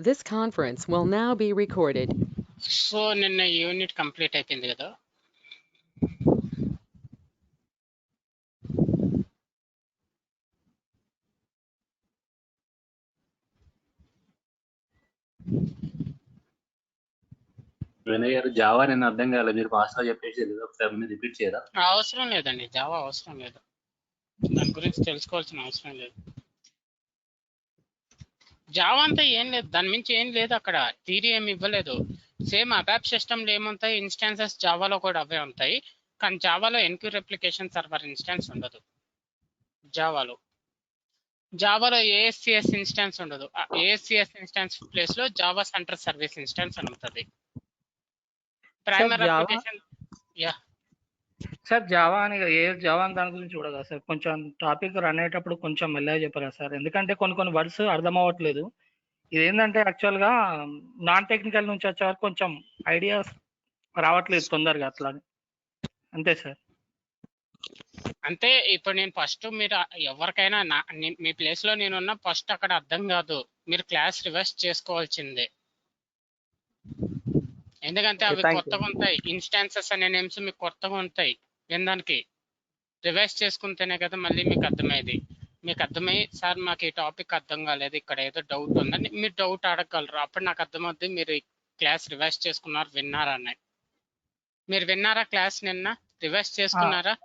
This conference will now be recorded. So నిన్న unit complete అయిపోయింది కదా. వినయ్ గారు జావా నేను అర్థం కాలేదు, మీరు ఫాస్ట్గా చెప్పేసి ఒకసారి రిపీట్ చేయరా? అవసరం లేదండి, జావా అవసరం లేదు, దాని గురించి తెలుసుకోవాల్సిన అవసరం లేదు. జావా అంతా ఏం లేదు, దాని మించి ఏం లేదు, అక్కడ థియరీ ఏమి ఇవ్వలేదు. సేమ్ అబాప్ సిస్టమ్లో ఏముంటాయి ఇన్స్టాన్సెస్, జావాలో కూడా అవే ఉంటాయి. కానీ జావాలో ఎన్క్యూ రెప్లికేషన్ సర్వర్ ఇన్స్టాన్స్ ఉండదు. జావాలో ఏఎస్సిఎస్ ఇన్స్టాన్స్ ఉండదు. ఏఎస్సిఎస్ ఇన్స్టాన్స్ ప్లేస్ లో జావా సెంటర్ సర్వీస్ ఇన్స్టాన్స్ అని ఉంటుంది. ప్రైమరీ అప్లికేషన్ సార్ జావా అని జావా అని దాని గురించి చూడగా సార్ కొంచెం టాపిక్ రన్ అయ్యేటప్పుడు కొంచెం మెల్లగా చెప్పరా సార్, ఎందుకంటే కొన్ని వర్డ్స్ అర్థం అవ్వట్లేదు. ఇది ఏంటంటే యాక్చువల్గా నాన్ టెక్నికల్ నుంచి వచ్చే వరకు కొంచెం ఐడియాస్ రావట్లేదు తొందరగా, అట్లా అంతే సార్. అంటే ఇప్పుడు నేను ఫస్ట్, మీరు ఎవరికైనా మీ ప్లేస్ లో నేనున్న ఫస్ట్ అక్కడ అర్థం కాదు, మీరు క్లాస్ రివర్స్ చేసుకోవాల్సిందే. ఎందుకంటే అవి కొత్తగా ఉంటాయి, ఇన్స్టాన్సెస్ అనే నేమ్స్ మీకు కొత్తగా ఉంటాయి. వినడానికి రివైజ్ చేసుకుంటేనే కదా మళ్ళీ మీకు అర్థమయ్యేది. మీకు అర్థమై సార్ మాకు ఈ టాపిక్ అర్థం కాలేదు, ఇక్కడ ఏదో డౌట్ ఉందని మీరు డౌట్ అడగగలరు. అప్పుడు నాకు అర్థమవుద్ది మీరు క్లాస్ రివైజ్ చేసుకున్నారు, విన్నారా అని. మీరు విన్నారా క్లాస్ నిన్న? రివైజ్ చేసుకున్నారా?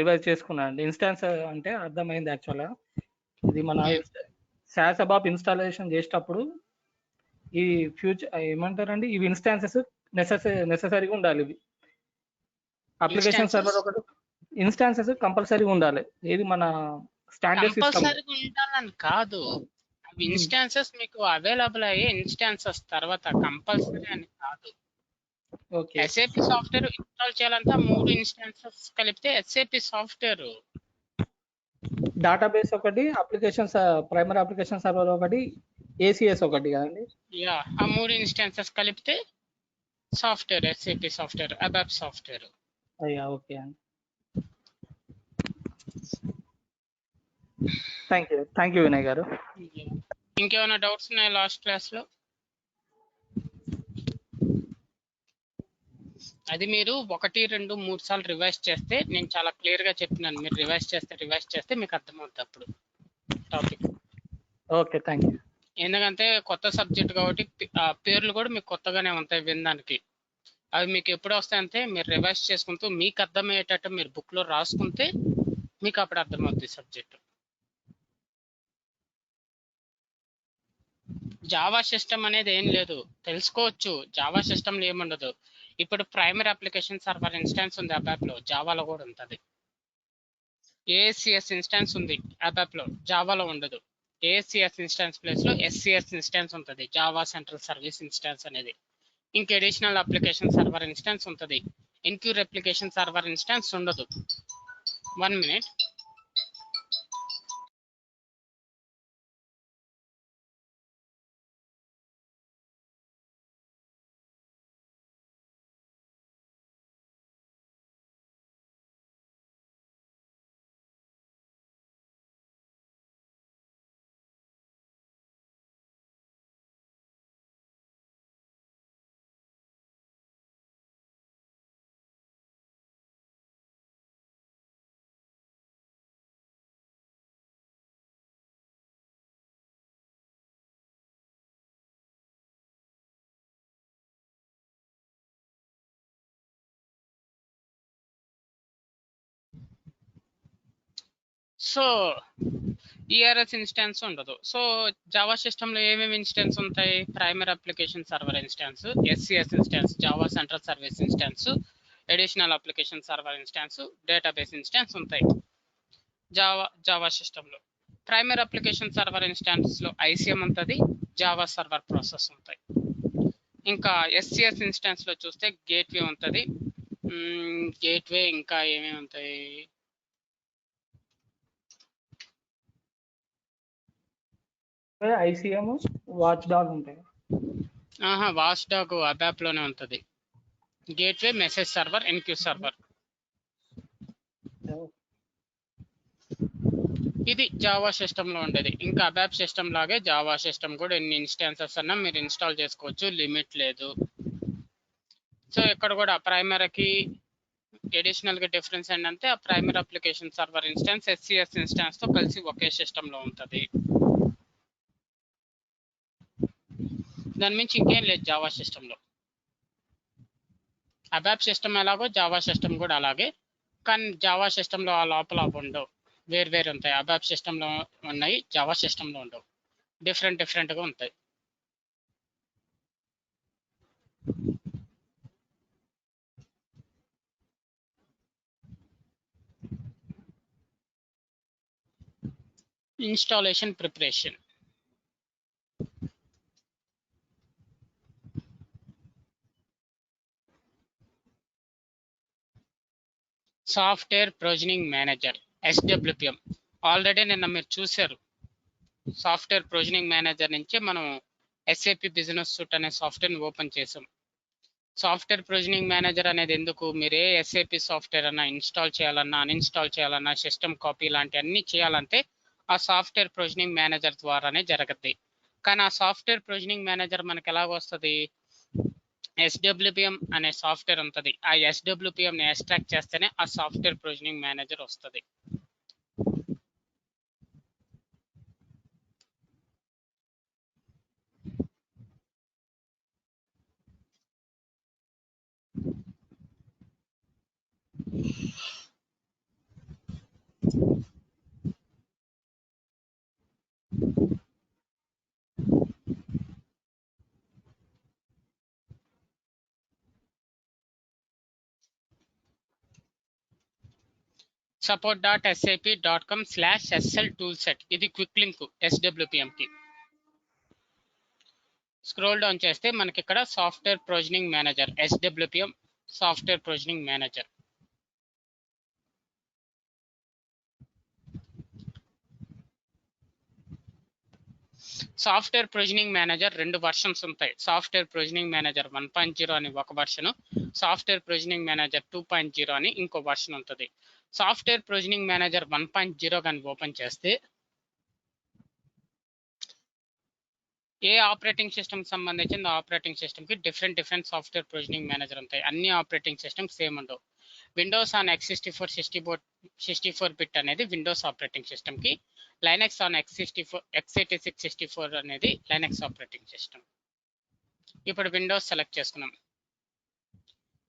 రివైజ్ చేసుకున్నాను. ఇన్స్టాన్స్ అంటే అర్థమైంది. యాక్చువల్గా ఇది మన సాస్ అబాప్ ఇన్స్టాలేషన్ చేసేటప్పుడు ఈ ఫ్యూచర్ ఏమంటారండి, ఇవి ఇన్స్టాన్సెస్ నెససరీగా ఉండాలి. ఇవి అప్లికేషన్ సర్వర్ ఒకటి ఇన్స్టాన్సెస్ కంపల్సరీగా ఉండాలి. ఏది మన స్టాండర్డ్ సిస్టమ్ ఉండాలని కాదు, అవి ఇన్స్టాన్సెస్ మీకు అవైలబుల్ అయ్యే ఇన్స్టాన్సెస్ తర్వాత కంపల్సరీ అని కాదు. ఎస్ఏపి సాఫ్ట్వేర్ ఇన్స్టాల్ చేయాలంటే 3 ఇన్స్టాన్సెస్ కలిపితే ఎస్ఏపి సాఫ్ట్వేర్. డేటాబేస్ ఒకటి, అప్లికేషన్స్ ప్రైమరీ అప్లికేషన్ సర్వర్ ఒకటి, ఏసీఎస్ ఒకటి కదండి. యా, ఆ 3 ఇన్స్టాన్సెస్ కలిపితే సాఫ్ట్వేర్, ఎస్ఏపి సాఫ్ట్వేర్, అబాప్ సాఫ్ట్వేర్. అయ్యా ఓకే అండి, థ్యాంక్ యూ వినయ్ గారు. ఇంకేమైనా డౌట్స్ ఉన్నాయా లాస్ట్ క్లాస్ లో? అది మీరు 1, 2, 3 సార్లు రివైజ్ చేస్తే, నేను చాలా క్లియర్ గా చెప్పినాను, మీరు రివైజ్ చేస్తే మీకు అర్థమవుతుంది అప్పుడు టాపిక్. Okay, thank you. ఎందుకంటే కొత్త సబ్జెక్ట్ కాబట్టి పేర్లు కూడా మీకు కొత్తగానే ఉంటాయి వినడానికి. అవి మీకు ఎప్పుడు వస్తాయంటే మీరు రివైజ్ చేసుకుంటూ మీకు అర్థమయ్యేటట్టు మీరు బుక్ లో రాసుకుంటే మీకు అప్పుడు అర్థమవుతుంది సబ్జెక్ట్. జావా సిస్టమ్ అనేది ఏం లేదు, తెలుసుకోవచ్చు. జావా సిస్టమ్లో ఏముండదు. ఇప్పుడు ప్రైమరీ అప్లికేషన్ సర్వర్ ఇన్స్టాన్స్ ఉంది అబాప్ లో, జావాలో కూడా ఉంటుంది. ఏఎస్సిఎస్ ఇన్స్టాన్స్ ఉంది అబాప్ లో, జావాలో ఉండదు. ఏఎస్సిఎస్ ఇన్స్టాన్స్ ప్లేస్ లో ఎస్సిఎస్ ఇన్స్టాన్స్ ఉంటుంది, జావా సెంట్రల్ సర్వీస్ ఇన్స్టాన్స్ అనేది. ఇంకా అడిషనల్ అప్లికేషన్ సర్వర్ ఇన్స్టాన్స్ ఉంటుంది, ఎన్క్యూ రెప్లికేషన్ సర్వర్ ఇన్స్టాన్స్ ఉండదు. 1 minute. సో ఈఆర్ఎస్ ఇన్స్టాన్స్ ఉండదు. సో జావా సిస్టంలో ఏమేమి ఇన్స్టాన్స్ ఉంటాయి? Primary application server instance, SCS instance, Java central service instance, additional application server instance, database instance ఉంటాయి Java సిస్టంలో. Primary application server instance లో ICM ఉంటుంది, Java server process ఉంటాయి. ఇంకా ఎస్సిఎస్ ఇన్స్టాన్స్ లో చూస్తే గేట్వే ఉంటుంది. గేట్వే ఇంకా ఏమేమి ఉంటాయి? ఐసిఎం, వాచ్ డాగ్ ఉంటాయి. వాచ్ డాగ్ అబాప్ లోనే ఉంటుంది. Gateway, message server, NQ server. ఇది జావా సిస్టంలో ఉండేది. ఇంకా అబాప్ సిస్టమ్ లాగే జావా సిస్టమ్ కూడా ఎన్ని ఇన్స్టాన్సెస్ అన్నా మీరు ఇన్స్టాల్ చేసుకోవచ్చు, లిమిట్ లేదు. సో ఇక్కడ కూడా ప్రైమరీకి అడిషనల్ గా డిఫరెన్స్ ఏంటంటే ఆ primary application server instance SCS instance తో కలిసి ఒకే సిస్టమ్ లో ఉంటుంది. దాని మించి ఇంకేం లేదు జావా సిస్టమ్ లో. అబాప్ సిస్టమ్ ఎలాగో జావా సిస్టమ్ కూడా అలాగే, కానీ జావా సిస్టమ్ లో ఆ లోపల ఉండవు, వేరు ఉంటాయి. అబాప్ సిస్టమ్ లో ఉన్నాయి, జావా సిస్టమ్ లో ఉండవు, డిఫరెంట్ గా ఉంటాయి. Installation preparation. Software provisioning manager SWPM already నిన్న మీరు చూశారు. సాఫ్ట్వేర్ ప్రొవిజనింగ్ మేనేజర్ నుంచి మనం SAP బిజినెస్ సూట్ అనే సాఫ్ట్వేర్ ఓపెన్ చేసాం. సాఫ్ట్వేర్ ప్రొవిజనింగ్ మేనేజర్ అనేది ఎందుకు, మీరు ఏ SAP సాఫ్ట్వేర్ అన్నా ఇన్స్టాల్ చేయాలన్నా, అన్ఇన్స్టాల్ చేయాలన్నా, సిస్టమ్ కాపీ లాంటి అన్ని చేయాలంటే ఆ సాఫ్ట్వేర్ ప్రొవిజనింగ్ మేనేజర్ ద్వారానే జరుగుద్ది. కానీ ఆ సాఫ్ట్వేర్ ప్రొవిజనింగ్ మేనేజర్ మనకి ఎలాగ వస్తుంది, SWPM అనే సాఫ్ట్వేర్ ఉంటుంది. ఆ SWPM ని ఎక్స్ట్రాక్ట్ చేస్తేనే ఆ సాఫ్ట్వేర్ ప్రొవిజనింగ్ మేనేజర్ వస్తుంది. support.sap.com/SL toolset ఇది క్విక్ లింక్ SWPM కి. స్క్రోల్ డౌన్ చేస్తే మనకి ఇక్కడ software provisioning manager SWPM software provisioning manager. Software provisioning manager 2 versions ఉంటాయి. సాఫ్ట్వేర్ ప్రొవిజనింగ్ మేనేజర్ 1.0 అని ఒక వర్షన్, సాఫ్ట్వేర్ ప్రొవిజనింగ్ మేనేజర్ 2.0 అని ఇంకో వర్షన్ ఉంటుంది. సాఫ్ట్వేర్ ప్రొవిజనింగ్ మేనేజర్ 1.0 కానీ ఓపెన్ చేస్తే ఏ ఆపరేటింగ్ సిస్టమ్ సంబంధించిన ఆపరేటింగ్ సిస్టమ్ కి డిఫరెంట్ సాఫ్ట్వేర్ ప్రొవిజనింగ్ మేనేజర్ ఉంటాయి. అన్ని ఆపరేటింగ్ సిస్టమ్ సేమ్ ఉండవు. విండోస్ ఆన్ x64 బిట్ అనేది విండోస్ ఆపరేటింగ్ సిస్టమ్ కి, లైనక్స్ ఆన్ x86 64 అనేది లైనక్స్ ఆపరేటింగ్ సిస్టమ్. ఇప్పుడు విండోస్ సెలెక్ట్ చేసుకున్నాం.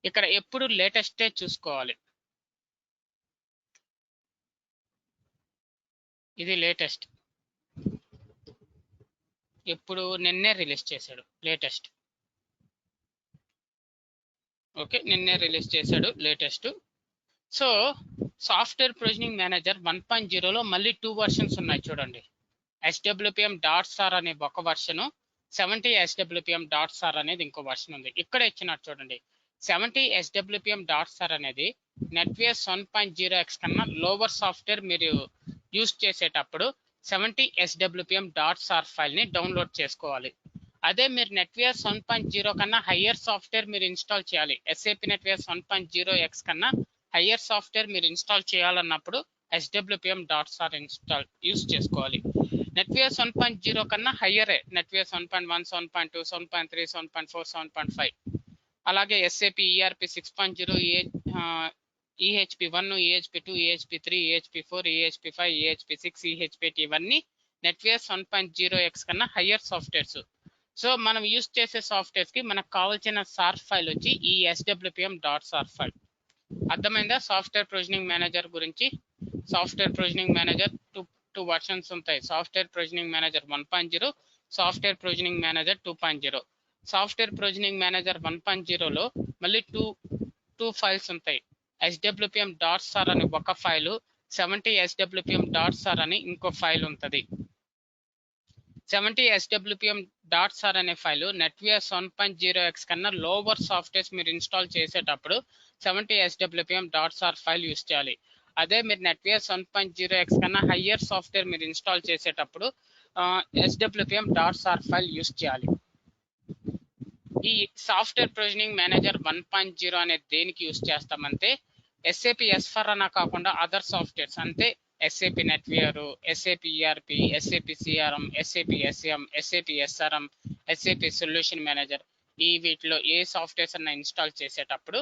ఇక్కడ ఎప్పుడు లేటెస్టే చూసుకోవాలి. ఇది లేటెస్ట్, ఎప్పుడు నిన్నే రిలీజ్ చేశాడు లేటెస్ట్. ఓకే, నిన్నే రిలీజ్ చేశాడు latest. So software provisioning manager 1.0లో మళ్ళీ 2 వర్షన్స్ ఉన్నాయి చూడండి. SWPM.SAR అనే ఒక వర్షను, 70 SWPM.SAR అనేది ఇంకో వర్షన్ ఉంది. ఇక్కడ ఇచ్చినట్టు చూడండి, 70 SWPM.SAR అనేది నెట్వేస్ 1.0x కన్నా లోవర్ సాఫ్ట్వేర్ మీరు యూస్ చేసేటప్పుడు 70 SWPM.SAR ఫైల్ ని డౌన్లోడ్ చేసుకోవాలి. అదే మీరు నెట్వేస్ 1.0 కన్నా హయ్యర్ సాఫ్ట్వేర్ మీరు ఇన్స్టాల్ చేయాలి, SAP నెట్వేస్ 1.0x కన్నా హయ్యర్ సాఫ్ట్వేర్ మీరు ఇన్స్టాల్ చేయాలన్నప్పుడు SWPM.SAR యూస్ చేసుకోవాలి. నెట్వేస్ 1.0 కన్నా హయ్యరే, నెట్వేస్ 1.1, 7.2, 7.3, 7.4, 7.5, అలాగే SAP ERP 6.0, EHP1, EHP2, EHP3, EHP4, EHP5, EHP6, EHP8 ఇవన్నీ నెట్వేస్ 1.0x కన్నా హయ్యర్ సాఫ్ట్వేర్స్. సో మనం యూస్ చేసే సాఫ్ట్వేర్స్ కి మనకు కావాల్సిన సార్ ఫైల్ వచ్చి ఈ SWPM.SAR ఫైల్. అర్థమైందా సాఫ్ట్వేర్ ప్రొవిజనింగ్ మేనేజర్ గురించి? సాఫ్ట్వేర్ ప్రొవిజనింగ్ మేనేజర్ 2 వర్షన్స్ ఉంటాయి. Software provisioning manager 1.0, software provisioning manager 2.0. Software provisioning manager 1.0లో మళ్ళీ 2 ఫైల్స్ ఉంటాయి. SWPM.SAR అని ఒక ఫైలు, 70 SWPM.SAR అని ఇంకో ఫైల్ ఉంటుంది. 70 SWPM.SAR అనే ఫైలు నెట్వేస్ 1.0x కన్నా లోవర్ సాఫ్ట్వేర్స్ మీరు ఇన్స్టాల్ చేసేటప్పుడు 70 SWPM.SAR ఫైల్ యూస్ చేయాలి. అదే మీరు నెట్వేస్ 1.0x కన్నా హయ్యర్ సాఫ్ట్వేర్ మీరు ఇన్స్టాల్ చేసేటప్పుడు SWPM.SAR ఫైల్ యూస్ చేయాలి. ఈ సాఫ్ట్వేర్ ప్రొవిజనింగ్ మేనేజర్ 1.0 అనేది దేనికి యూస్ చేస్తామంటే SAP S4 అన్న కాకుండా అదర్ సాఫ్ట్వేర్స్ అంటే SAP NetWeaver, SAP ERP, SAP CRM, SAP SEM, SAP SRM, SAP Solution Manager, ఈ వీటిలో ఏ సాఫ్ట్వేర్స్ అన్న ఇన్స్టాల్ చేసేటప్పుడు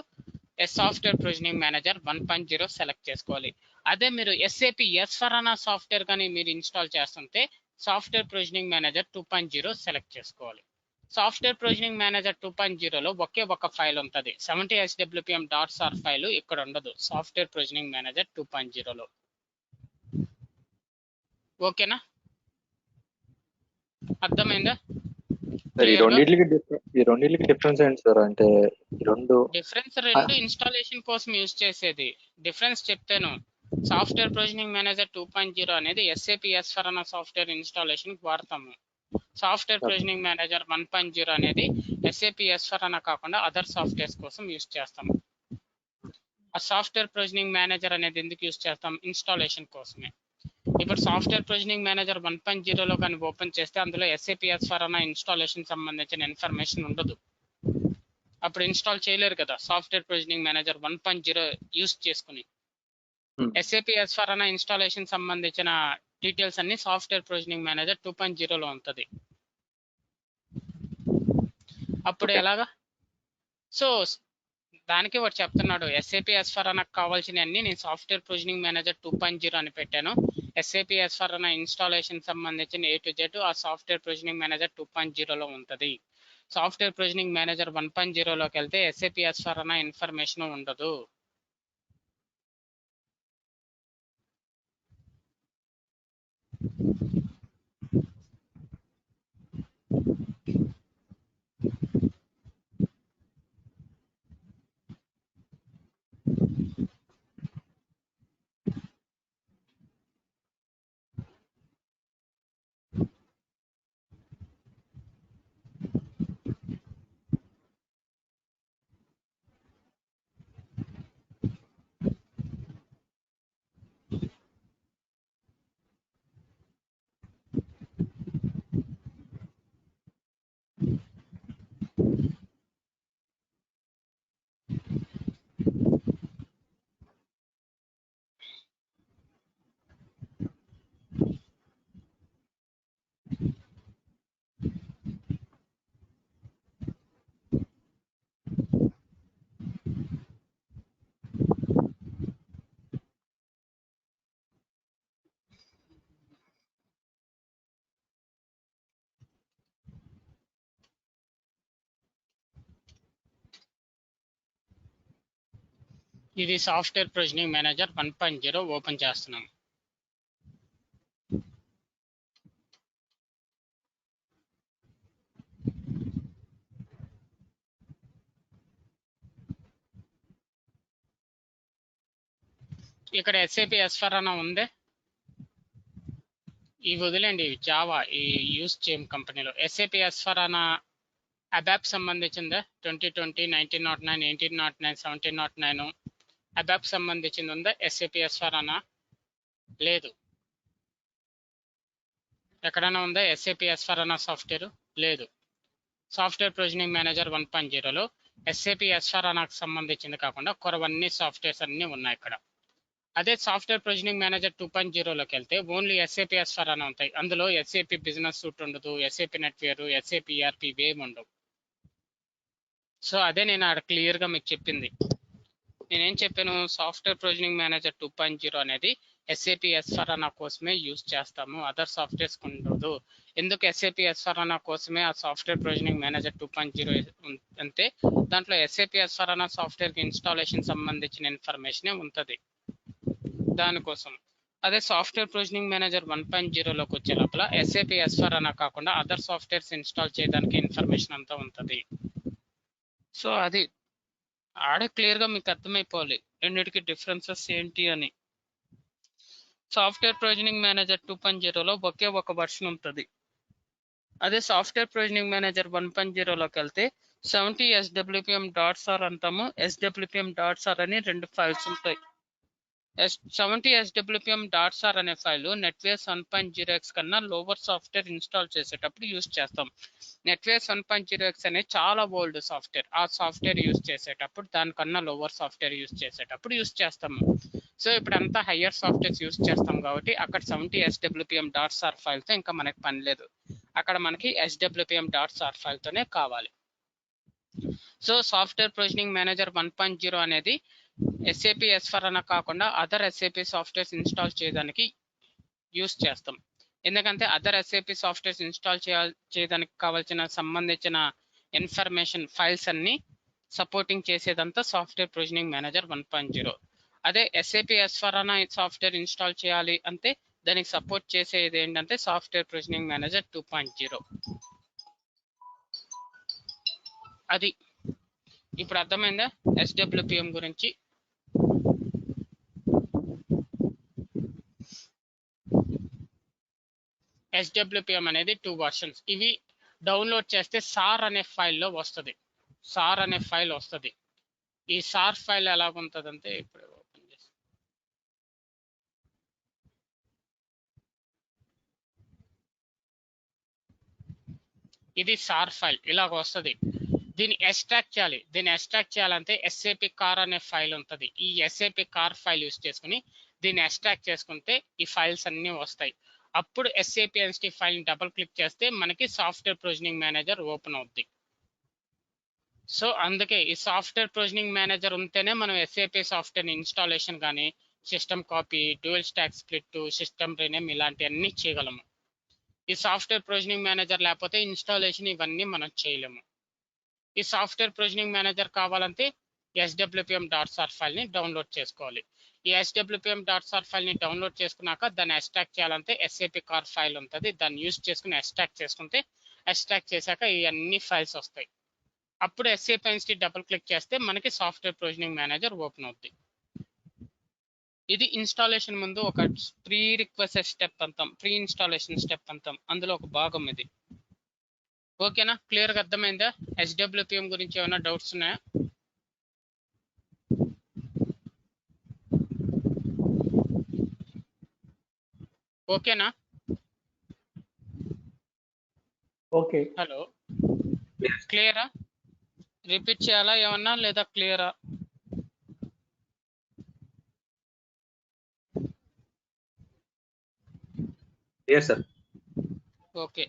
సాఫ్ట్వేర్ ప్రొవిజనింగ్ మేనేజర్ 1.0 సెలెక్ట్ చేసుకోవాలి. అదే మీరు SAP S/4HANA సాఫ్ట్వేర్ కానీ మీరు ఇన్స్టాల్ చేస్తుంటే సాఫ్ట్వేర్ ప్రొవిజనింగ్ మేనేజర్ 2.0 సెలెక్ట్ చేసుకోవాలి. సాఫ్ట్వేర్ ప్రొవిజనింగ్ మేనేజర్ 2.0లో ఒకే ఒక ఫైల్ ఉంటుంది, 70 swpm.sar ఫైల్ ఇక్కడ ఉండదు సాఫ్ట్వేర్ ప్రొవిజనింగ్ మేనేజర్ 2.0లో. ఓకేనా, అర్థమైందా? సార్ ఈ రెండింటికి డిఫరెన్స్ ఏంటి సార్? అంటే రెండు ఇన్స్టాలేషన్ కోసం యూజ్ చేసేది. డిఫరెన్స్ చెప్తాను. సాఫ్ట్వేర్ ప్రొవిజనింగ్ మేనేజర్ 2.0 అనేది SAP S/4HANA సాఫ్ట్వేర్ ఇన్స్టాలేషన్ వాడతాము. సాఫ్ట్వేర్ ప్రొవిజనింగ్ మేనేజర్ 1.0 అనేది SAP S/4HANA కాకుండా అదర్ సాఫ్ట్వేర్స్ కోసం యూజ్ చేస్తాము. ఆ సాఫ్ట్వేర్ ప్రొవిజనింగ్ మేనేజర్ అనేది ఎందుకు యూజ్ చేస్తాం? ఇన్స్టాలేషన్ కోసమే. ఇప్పుడు సాఫ్ట్వేర్ ప్రొవిజనింగ్ మేనేజర్ 1.0లో కానీ ఓపెన్ చేస్తే అందులో SAP S/4HANA ఇన్స్టాలేషన్ సంబంధించిన ఇన్ఫర్మేషన్ ఉండదు. అప్పుడు ఇన్స్టాల్ చేయలేరు కదా సాఫ్ట్వేర్ ప్రొవిజనింగ్ మేనేజర్ 1.0 యూజ్ చేసుకుని. SAP S/4HANA ఇన్స్టాలేషన్ సంబంధించిన డీటెయిల్స్ అన్ని సాఫ్ట్వేర్ ప్రొవిజనింగ్ మేనేజర్ 2.0లో ఉంటుంది. అప్పుడు ఎలాగా? సో దానికి వాడు చెప్తున్నాడు, SAP S/4HANA కావాల్సిన అన్ని నేను సాఫ్ట్వేర్ ప్రొవిజనింగ్ మేనేజర్ 2.0 అని పెట్టాను. SAP S/4HANA ఇన్స్టాలేషన్ సంబంధించిన A to Z ఆ సాఫ్ట్వేర్ ప్రొవిజనింగ్ మేనేజర్ 2.0లో ఉంటుంది. సాఫ్ట్వేర్ ప్రొవిజనింగ్ మేనేజర్ 1.0లోకి వెళ్తే SAP S/4HANA ఇన్ఫర్మేషన్ ఉండదు. ఇది సాఫ్ట్వేర్ ప్రొవిజనింగ్ మేనేజర్ 1.0 ఓపెన్ చేస్తున్నాం. ఇక్కడ SAP S/4HANA ఉంది. ఇవి వదిలేండి, జావా ఈ యూజ్ చేయం కంపెనీలో. SAP S/4HANA ABAP సంబంధించిందా? 2020, 1909, 1809, 1709 ABAP సంబంధించింది ఉందా? SAP S/4HANA లేదు. ఎక్కడైనా ఉందా SAP S/4HANA సాఫ్ట్వేర్? లేదు. సాఫ్ట్వేర్ ప్రొవిజనింగ్ మేనేజర్ 1.0లో SAP S/4HANAకి సంబంధించింది కాకుండా కొరవన్నీ సాఫ్ట్వేర్స్ అన్నీ ఉన్నాయి ఇక్కడ. అదే సాఫ్ట్వేర్ ప్రొవిజనింగ్ మేనేజర్ 2.0లోకి వెళ్తే ఓన్లీ SAP S/4HANA ఉంటాయి. అందులో SAP బిజినెస్ సూట్ ఉండదు, SAP NetWeaver, SAP ERP ఇవేమి ఉండవు. సో అదే నేను అక్కడ క్లియర్గా మీకు చెప్పింది. నేనేం చెప్పాను? సాఫ్ట్వేర్ ప్రొవిజనింగ్ మేనేజర్ 2.0 అనేది SAP S/4HANA కోసమే యూజ్ చేస్తాము, అదర్ సాఫ్ట్వేర్స్ ఉండదు. ఎందుకు SAP S/4HANA కోసమే ఆ సాఫ్ట్వేర్ ప్రొవిజనింగ్ మేనేజర్ 2.0 అంటే దాంట్లో SAP S/4HANA సాఫ్ట్వేర్ ఇన్స్టాలేషన్ సంబంధించిన ఇన్ఫర్మేషనే ఉంటుంది దానికోసం. అదే సాఫ్ట్వేర్ ప్రొవిజనింగ్ మేనేజర్ 1.0లోకి వచ్చే లోపల SAP S/4HANA కాకుండా అదర్ సాఫ్ట్వేర్స్ ఇన్స్టాల్ చేయడానికి ఇన్ఫర్మేషన్ అంతా ఉంటుంది. సో అది ఆడే క్లియర్గా మీకు అర్థమైపోవాలి రెండింటికి డిఫరెన్సెస్ ఏంటి అని. సాఫ్ట్వేర్ ప్రొవిజనింగ్ మేనేజర్ 2.0లో ఒకే ఒక వర్షన్ ఉంటుంది. అదే సాఫ్ట్వేర్ ప్రొవిజనింగ్ మేనేజర్ 1.0లోకి వెళ్తే 70 swpm.sar అంటాము, swpm.sar అని రెండు ఫైల్స్ ఉంటాయి. 70 SWPM .sar అనే ఫైల్ నెట్వేస్ 1.0x కన్నా లోవర్ సాఫ్ట్వేర్ ఇన్స్టాల్ చేసేటప్పుడు యూస్ చేస్తాం. నెట్వేస్ 1.0x అనేది చాలా ఓల్డ్ సాఫ్ట్వేర్. ఆ సాఫ్ట్వేర్ యూస్ చేసేటప్పుడు దానికన్నా లోవర్ సాఫ్ట్వేర్ యూస్ చేసేటప్పుడు యూస్ చేస్తాము. సో ఇప్పుడు అంతా హయ్యర్ సాఫ్ట్వేర్స్ యూస్ చేస్తాం కాబట్టి అక్కడ 70 SWPM .sar ఫైల్తో ఇంకా మనకి పని లేదు. అక్కడ మనకి SWPM .sar ఫైల్తోనే కావాలి. సో సాఫ్ట్వేర్ ప్రొవిజనింగ్ మేనేజర్ 1.0 అనేది SAP S/4HANA కాకుండా అదర్ SAP సాఫ్ట్వేర్స్ ఇన్స్టాల్ చేయడానికి యూస్ చేస్తాం. ఎందుకంటే అదర్ SAP సాఫ్ట్వేర్స్ ఇన్స్టాల్ చేయడానికి కావాల్సిన సంబంధించిన ఇన్ఫర్మేషన్ ఫైల్స్ అన్ని సపోర్టింగ్ చేసేదంతా సాఫ్ట్వేర్ ప్రొవిజనింగ్ మేనేజర్ 1.0. అదే SAP S/4HANA సాఫ్ట్వేర్ ఇన్స్టాల్ చేయాలి అంటే దానికి సపోర్ట్ చేసేది ఏంటంటే సాఫ్ట్వేర్ ప్రొవిజనింగ్ మేనేజర్ 2.0. అది ఇప్పుడు అర్థమైందా SWPM గురించి? SWPM అనేది 2 వర్షన్స్. ఇవి డౌన్లోడ్ చేస్తే సార్ అనే ఫైల్లో వస్తుంది. సార్ అనే ఫైల్ వస్తుంది. ఈ సార్ ఫైల్ ఎలాగుంటుందంటే ఇప్పుడు ఓపెన్ చేసి ఇది సార్ ఫైల్ ఇలాగ వస్తుంది. దీన్ని ఎక్స్ట్రాక్ట్ చేయాలి. దీన్ని ఎక్స్ట్రాక్ట్ చేయాలంటే SAP కార్ అనే ఫైల్ ఉంటుంది. ఈ SAP కార్ ఫైల్ యూస్ చేసుకుని దీన్ని ఎక్స్ట్రాక్ట్ చేసుకుంటే ఈ ఫైల్స్ అన్నీ వస్తాయి. అప్పుడు SAP NST ఫైల్ని డబుల్ క్లిక్ చేస్తే మనకి సాఫ్ట్వేర్ ప్రొవిజనింగ్ మేనేజర్ ఓపెన్ అవుద్ది. సో అందుకే ఈ సాఫ్ట్వేర్ ప్రొవిజనింగ్ మేనేజర్ ఉంటేనే మనం SAP సాఫ్ట్వేర్ ఇన్స్టాలేషన్ కానీ system copy, dual stock split, system rename ఇలాంటివన్నీ చేయగలము. ఈ సాఫ్ట్వేర్ ప్రొవిజనింగ్ మేనేజర్ లేకపోతే ఇన్స్టాలేషన్ ఇవన్నీ మనం చేయలేము. ఈ సాఫ్ట్వేర్ ప్రొవిజనింగ్ మేనేజర్ కావాలంటే SWPM .sar ఫైల్ని డౌన్లోడ్ చేసుకోవాలి. ఈ SWPM .sar ఫైల్ని డౌన్లోడ్ చేసుకున్నాక దాన్ని ఎక్స్ట్రాక్ట్ చేయాలంటే SAP కార్ ఫైల్ ఉంటుంది. దాన్ని యూస్ చేసుకుని ఎక్స్ట్రాక్ట్ చేసుకుంటే ఎక్స్ట్రాక్ట్ చేశాక ఇవన్నీ ఫైల్స్ వస్తాయి. అప్పుడు SAP NST డబుల్ క్లిక్ చేస్తే మనకి సాఫ్ట్వేర్ ప్రొవిజనింగ్ మేనేజర్ ఓపెన్ అవుద్ది. ఇది ఇన్స్టాలేషన్ ముందు ఒక ప్రీ రిక్వెస్ట్ స్టెప్ అంతాం, ప్రీ ఇన్స్టాలేషన్ స్టెప్ అంతాం, అందులో ఒక భాగం ఇది. ఓకేనా? క్లియర్గా అర్థమైందా? SWPM గురించి ఏమైనా డౌట్స్ ఉన్నాయా? ఓకేనా? ఓకే. హలో, క్లియరా? రిపీట్ చేయాలా ఏమన్నా లేదా క్లియరా? Clear sir. ఓకే.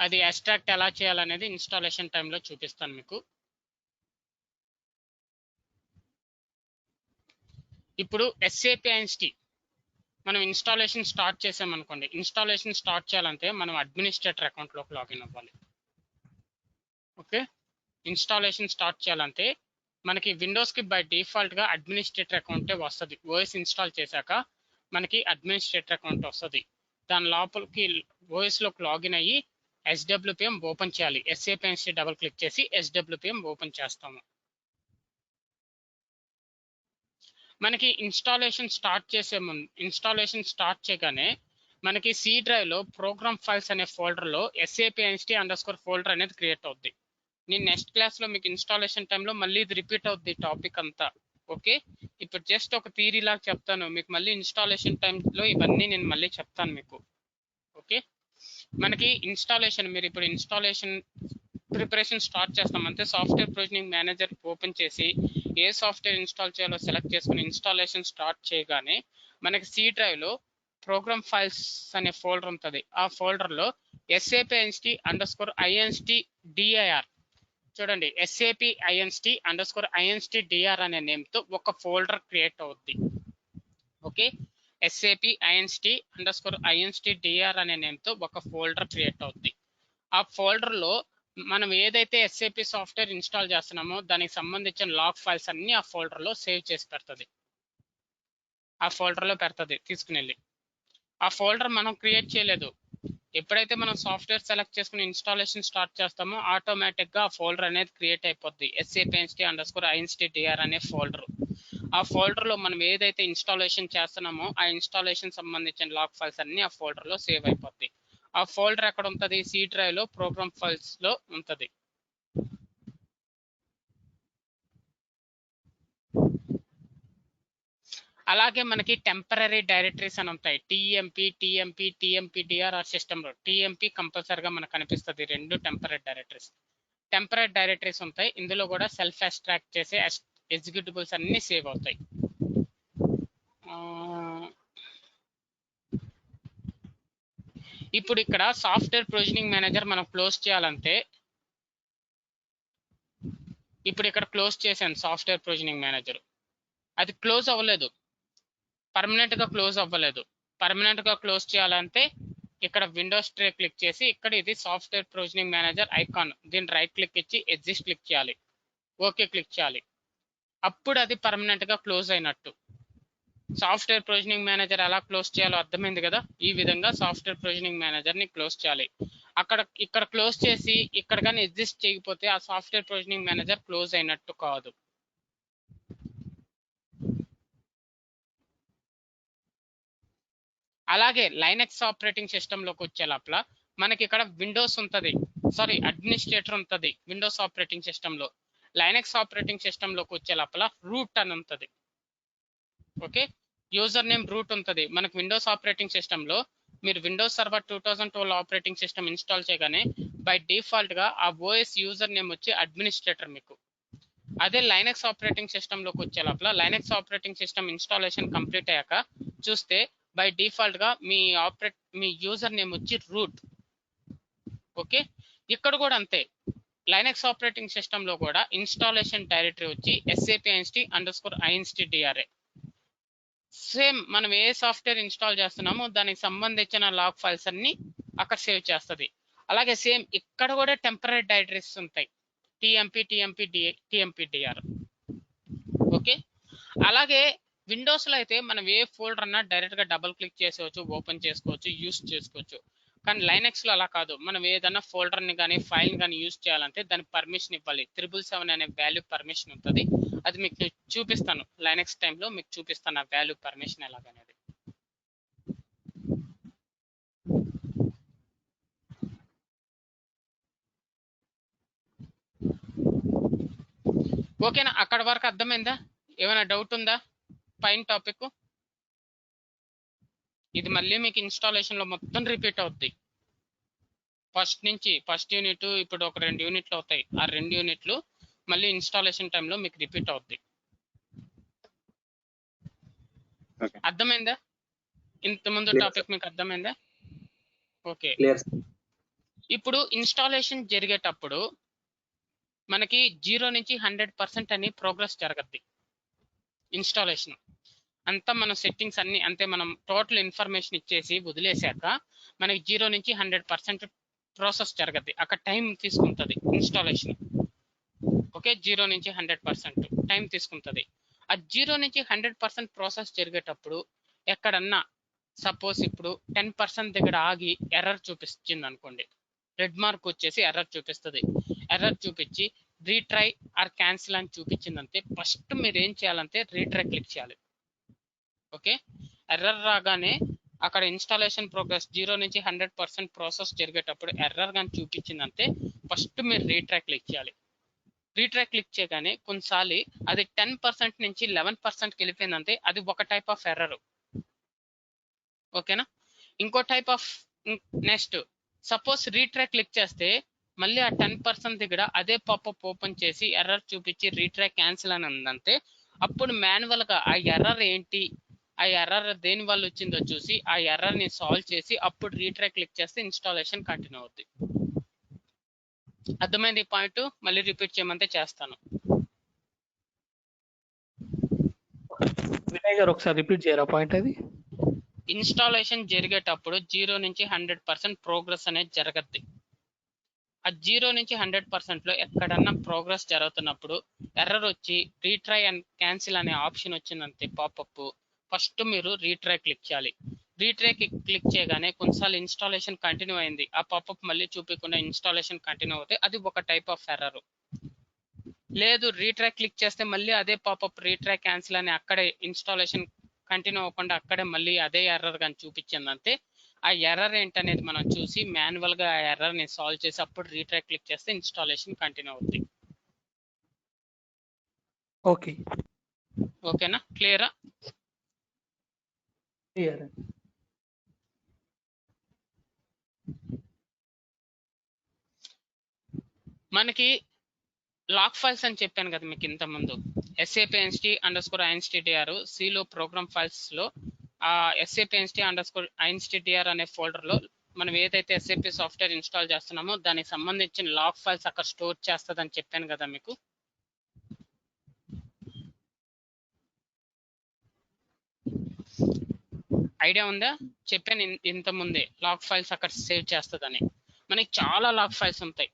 అది ఎక్స్ట్రాక్ట్ ఎలా చేయాలనేది ఇన్స్టాలేషన్ టైంలో చూపిస్తాను మీకు. ఇప్పుడు SAP NST మనం ఇన్స్టాలేషన్ స్టార్ట్ చేసామనుకోండి. ఇన్స్టాలేషన్ స్టార్ట్ చేయాలంటే మనం అడ్మినిస్ట్రేటర్ అకౌంట్లోకి లాగిన్ అవ్వాలి. ఓకే, ఇన్స్టాలేషన్ స్టార్ట్ చేయాలంటే మనకి విండోస్కి బై డిఫాల్ట్గా అడ్మినిస్ట్రేటర్ అకౌంటే వస్తుంది. OS ఇన్స్టాల్ చేశాక మనకి అడ్మినిస్ట్రేటర్ అకౌంట్ వస్తుంది. దాని లోపలికి OSలోకి లాగిన్ అయ్యి SWPM ఓపెన్ చేయాలి. SAP NST డబుల్ క్లిక్ చేసి SWPM ఓపెన్ చేస్తాము. మనకి ఇన్స్టాలేషన్ స్టార్ట్ చేసే ముందు, ఇన్స్టాలేషన్ స్టార్ట్ చేయగానే మనకి C డ్రైవ్లో ప్రోగ్రామ్ ఫైల్స్ అనే ఫోల్డర్లో SAP NST _ ఫోల్డర్ అనేది క్రియేట్ అవుద్ది. నేను నెక్స్ట్ క్లాస్లో మీకు ఇన్స్టాలేషన్ టైంలో మళ్ళీ ఇది రిపీట్ అవుద్ది టాపిక్ అంతా. ఓకే, ఇప్పుడు జస్ట్ ఒక థియరీ లాగా చెప్తాను మీకు. మళ్ళీ ఇన్స్టాలేషన్ టైంలో ఇవన్నీ నేను మళ్ళీ చెప్తాను మీకు. ఓకే, మనకి ఇన్స్టాలేషన్, మీరు ఇప్పుడు ఇన్స్టాలేషన్ ప్రిపరేషన్ స్టార్ట్ చేస్తామంటే సాఫ్ట్వేర్ ప్రొవిజనింగ్ మేనేజర్ ఓపెన్ చేసి ఏ సాఫ్ట్వేర్ ఇన్స్టాల్ చేయాలో సెలెక్ట్ చేసుకుని ఇన్స్టాలేషన్ స్టార్ట్ చేయగానే మనకి C డ్రైవ్లో ప్రోగ్రామ్ ఫైల్స్ అనే ఫోల్డర్ ఉంటుంది. ఆ ఫోల్డర్లో SAP NST _ inst dir, చూడండి, SAP inst _ inst dir అనే నేమ్తో ఒక ఫోల్డర్ క్రియేట్ అవుద్ది. Okay, SAP inst _ inst dir అనే నేమ్తో ఒక ఫోల్డర్ క్రియేట్ అవుద్ది. ఆ ఫోల్డర్లో మనం ఏదైతే SAP సాఫ్ట్వేర్ ఇన్స్టాల్ చేస్తున్నామో దానికి సంబంధించిన లాగ్ ఫైల్స్ అన్ని ఆ ఫోల్డర్లో సేవ్ చేసి పెడుతుంది. ఆ ఫోల్డర్లో పెడుతుంది తీసుకుని వెళ్ళి. ఆ ఫోల్డర్ మనం క్రియేట్ చేయలేదు. ఎప్పుడైతే మనం సాఫ్ట్వేర్ సెలెక్ట్ చేసుకుని ఇన్స్టాలేషన్ స్టార్ట్ చేస్తామో ఆటోమేటిక్గా ఆ ఫోల్డర్ అనేది క్రియేట్ అయిపోద్ది. SAP NST _ inst dir అనే ఫోల్డర్. ఆ ఫోల్డర్లో మనం ఏదైతే ఇన్స్టాలేషన్ చేస్తున్నామో ఆ ఇన్స్టాలేషన్ సంబంధించిన లాగ్ ఫైల్స్ అన్ని ఆ ఫోల్డర్లో సేవ్ అయిపోద్ది. ఆ ఫోల్డర్ ఎక్కడ ఉంటుంది? C డ్రైవ్లో ప్రోగ్రామ్ ఫైల్స్లో ఉంటుంది. అలాగే మనకి టెంపరీ డైరెక్టరీస్ అని ఉంటాయి, టీఎంపీడిఆర్ ఆర్ సిస్టంలో. టీఎంపీ కంపల్సరీగా మనకు కనిపిస్తుంది, రెండు టెంపరీ డైరెక్టరీస్. టెంపరీ డైరెక్టరీస్ ఉంటాయి, ఇందులో కూడా సెల్ఫ్ ఎక్స్ట్రాక్ట్ చేసే ఎగ్జిక్యూటిబుల్స్ అన్ని సేవ్ అవుతాయి. ఇప్పుడు ఇక్కడ సాఫ్ట్వేర్ ప్రొవిజనింగ్ మేనేజర్ మనం క్లోజ్ చేయాలంటే, ఇప్పుడు ఇక్కడ క్లోజ్ చేశాను సాఫ్ట్వేర్ ప్రొవిజనింగ్ మేనేజర్, అది క్లోజ్ అవ్వలేదు, పర్మనెంట్ గా క్లోజ్ అవ్వలేదు. పర్మనెంట్ గా క్లోజ్ చేయాలంటే ఇక్కడ విండోస్ ట్రే క్లిక్ చేసి ఇక్కడ ఇది సాఫ్ట్వేర్ ప్రొవిజనింగ్ మేనేజర్ ఐకాన్, దీన్ని రైట్ క్లిక్ ఇచ్చి ఎగ్జిస్ట్ క్లిక్ చేయాలి, ఓకే క్లిక్ చేయాలి, అప్పుడు అది పర్మనెంట్ గా క్లోజ్ అయినట్టు. సాఫ్ట్వేర్ ప్రొవిజనింగ్ మేనేజర్ ఎలా క్లోజ్ చేయాలో అర్థమైంది కదా. ఈ విధంగా సాఫ్ట్వేర్ ప్రొవిజనింగ్ మేనేజర్ ని క్లోజ్ చేయాలి. ఇక్కడ క్లోజ్ చేసి ఇక్కడ కానీ ఎగ్జిస్ట్ చేయకపోతే ఆ సాఫ్ట్వేర్ ప్రొవిజనింగ్ మేనేజర్ క్లోజ్ అయినట్టు కాదు. అలాగే లైనక్స్ ఆపరేటింగ్ సిస్టమ్ లోకి వచ్చే లోపల మనకి ఇక్కడ విండోస్ ఉంటుంది, అడ్మినిస్ట్రేటర్ ఉంటుంది విండోస్ ఆపరేటింగ్ సిస్టమ్ లో. లైనక్స్ ఆపరేటింగ్ సిస్టమ్ లోకి వచ్చే లోపల రూట్ అని ఉంటుంది. ఓకే, యూజర్ నేమ్ రూట్ ఉంటుంది. మనకు విండోస్ ఆపరేటింగ్ సిస్టమ్ లో మీరు Windows server 2012 operating system install చేయగానే బై డిఫాల్ట్ గా ఆ ఓఎస్ యూజర్ నేమ్ వచ్చి అడ్మినిస్ట్రేటర్ మీకు. అదే లైనక్స్ ఆపరేటింగ్ సిస్టమ్ లోకి వచ్చే లోపల Linux operating system installation complete అయ్యాక చూస్తే బై డిఫాల్ట్ గా మీ యూజర్ నేమ్ వచ్చి రూట్. ఓకే, ఇక్కడ కూడా అంతే, లైనక్స్ ఆపరేటింగ్ సిస్టమ్ లో కూడా ఇన్స్టాలేషన్ డైరెక్టరీ వచ్చి SAP_INST_DRA. సేమ్ మనం ఏ సాఫ్ట్వేర్ ఇన్స్టాల్ చేస్తున్నామో దానికి సంబంధించిన లాగ్ ఫైల్స్ అన్ని అక్కడ సేవ్ చేస్తుంది. అలాగే సేమ్ ఇక్కడ కూడా టెంపరీ డైరెక్టరీస్ ఉంటాయి, TMPDR. ఓకే, అలాగే విండోస్ లో అయితే మనం ఏ ఫోల్డర్ అన్నా డైరెక్ట్ గా డబుల్ క్లిక్ చేసేవచ్చు, ఓపెన్ చేసుకోవచ్చు, యూస్ చేసుకోవచ్చు. కానీ లైనక్స్ లో అలా కాదు, మనం ఏదైనా ఫోల్డర్ ని కానీ ఫైల్ ని కానీ యూస్ చేయాలంటే దానికి పర్మిషన్ ఇవ్వాలి. 777 అనే వాల్యూ పర్మిషన్ ఉంటుంది, అది మీకు చూపిస్తాను లైనక్స్ టైంలో, మీకు చూపిస్తాను ఆ వాల్యూ పర్మిషన్ ఎలాగనేది. ఓకేనా, అక్కడ వరకు అర్థమైందా? ఏమైనా డౌట్ ఉందా పైన టాపిక్? ఇది మళ్ళీ మీకు ఇన్స్టాలేషన్ లో మొత్తం రిపీట్ అవుద్ది, ఫస్ట్ యూనిట్ ఇప్పుడు ఒక 2 యూనిట్లు అవుతాయి, ఆ 2 యూనిట్లు మళ్ళీ ఇన్స్టాలేషన్ టైంలో మీకు రిపీట్ అవుద్ది. అర్థమైందా? ఇంతకుముందు టాపిక్ మీకు అర్థమైందా? ఓకే, ఇప్పుడు ఇన్స్టాలేషన్ జరిగేటప్పుడు మనకి 0 నుంచి 100% అని ప్రోగ్రెస్ జరగద్ది. ఇన్స్టాలేషన్ అంతా మనం సెట్టింగ్స్ అన్ని అంతే, మనం టోటల్ ఇన్ఫర్మేషన్ ఇచ్చేసి వదిలేశాక మనకి 0 నుంచి 100% ప్రాసెస్ జరగద్ది, అక్కడ టైం తీసుకుంటుంది ఇన్స్టాలేషన్. ఓకే, 0 నుంచి 100% టైం తీసుకుంటుంది. ఆ 0 నుంచి 100% ప్రాసెస్ జరిగేటప్పుడు ఎక్కడన్నా సపోజ్ ఇప్పుడు 10% దగ్గర ఆగి ఎర్రర్ చూపిస్తుంది అనుకోండి, రెడ్ మార్క్ వచ్చేసి ఎర్రర్ చూపిస్తుంది. ఎర్రర్ చూపించి రీట్రై ఆర్ క్యాన్సిల్ అని చూపించిందంటే ఫస్ట్ మీరు ఏం చేయాలంటే రీట్రై క్లిక్ చేయాలి. ఓకే, ఎర్రర్ రాగానే అక్కడ ఇన్స్టాలేషన్ ప్రోగ్రెస్ 0 నుంచి 100% ప్రాసెస్ జరిగేటప్పుడు ఎర్రర్ కానీ చూపించిందంటే ఫస్ట్ మీరు రీట్రై క్లిక్ చేయాలి. రీట్రై క్లిక్ చేయగానే కొన్నిసార్లు అది 10% నుంచి 11%కి వెళ్ళిపోయిందంటే అది ఒక టైప్ ఆఫ్ ఎర్రర్. ఓకేనా, ఇంకో type of next suppose retry click చేస్తే మళ్ళీ ఆ 10% దగ్గర అదే పాపప్ ఓపెన్ చేసి ఎర్రర్ చూపించి రీట్రై క్యాన్సిల్ అని ఉందంటే అప్పుడు మాన్యువల్ గా ఆ ఎర్రర్ ఏంటి, ఆ ఎర్రర్ దేని వల్ల వచ్చిందో చూసి ఆ ఎర్రర్ ని సాల్వ్ చేసి అప్పుడు రీట్రై క్లిక్ చేస్తే ఇన్స్టాలేషన్ కంటిన్యూ అవుతుంది. అర్థమైంది ఈ పాయింట్? మళ్ళీ రిపీట్ చేయమంటే చేస్తాను. వినయ్ గారు ఒకసారి రిపీట్ చేయరా పాయింట్? అది ఇన్స్టాలేషన్ జరిగేటప్పుడు 0 నుంచి 100% ప్రోగ్రెస్ అనేది జరగద్ది. ఆ 0 నుంచి 100% లో ఎక్కడన్నా ప్రోగ్రెస్ జరుగుతున్నప్పుడు ఎర్రర్ వచ్చి రీట్రై అండ్ క్యాన్సిల్ అనే ఆప్షన్ వచ్చిందంటే పాపప్ ఫస్ట్ మీరు రీట్రై క్లిక్ చేయాలి. రీట్రై క్లిక్ చేయగానే కొన్నిసార్లు ఇన్స్టాలేషన్ కంటిన్యూ అయింది, ఆ పాపప్ మళ్ళీ చూపించకుండా ఇన్స్టాలేషన్ కంటిన్యూ అవుతే అది ఒక టైప్ ఆఫ్ ఎర్రర్. లేదు రీట్రై క్లిక్ చేస్తే మళ్ళీ అదే పాపప్ రీట్రై క్యాన్సిల్ అని అక్కడే ఇన్స్టాలేషన్ కంటిన్యూ అవ్వకుండా అక్కడే మళ్ళీ అదే ఎర్రర్ కానీ చూపించిందంటే ఆ ఎర్రర్ ఏంటనేది మనం చూసి మాన్యువల్ గా ఆ ఎర్రర్ ని సాల్వ్ చేసి అప్పుడు రీట్రై క్లిక్ చేస్తే ఇన్స్టాలేషన్ కంటిన్యూ అవుతుంది. ఓకే, ఓకేనా, క్లియరా? క్లియర్. మనకి లాక్ ఫైల్స్ అని చెప్పాను కదా మీకు ఇంత ముందు, SAP_INSTINSTDR సిలో ప్రోగ్రామ్ ఫైల్స్ లో ఆ SAP_INSTINSTDR అనే ఫోల్డర్ లో మనం ఏదైతే SAP సాఫ్ట్వేర్ ఇన్స్టాల్ చేస్తున్నామో దానికి సంబంధించిన లాక్ ఫైల్స్ అక్కడ స్టోర్ చేస్తుందని చెప్పాను కదా మీకు. ఐడియా ఉందా? చెప్పాను ఇంత ముందే లాక్ ఫైల్స్ అక్కడ సేవ్ చేస్తుందని. మనకి చాలా లాక్ ఫైల్స్ ఉంటాయి,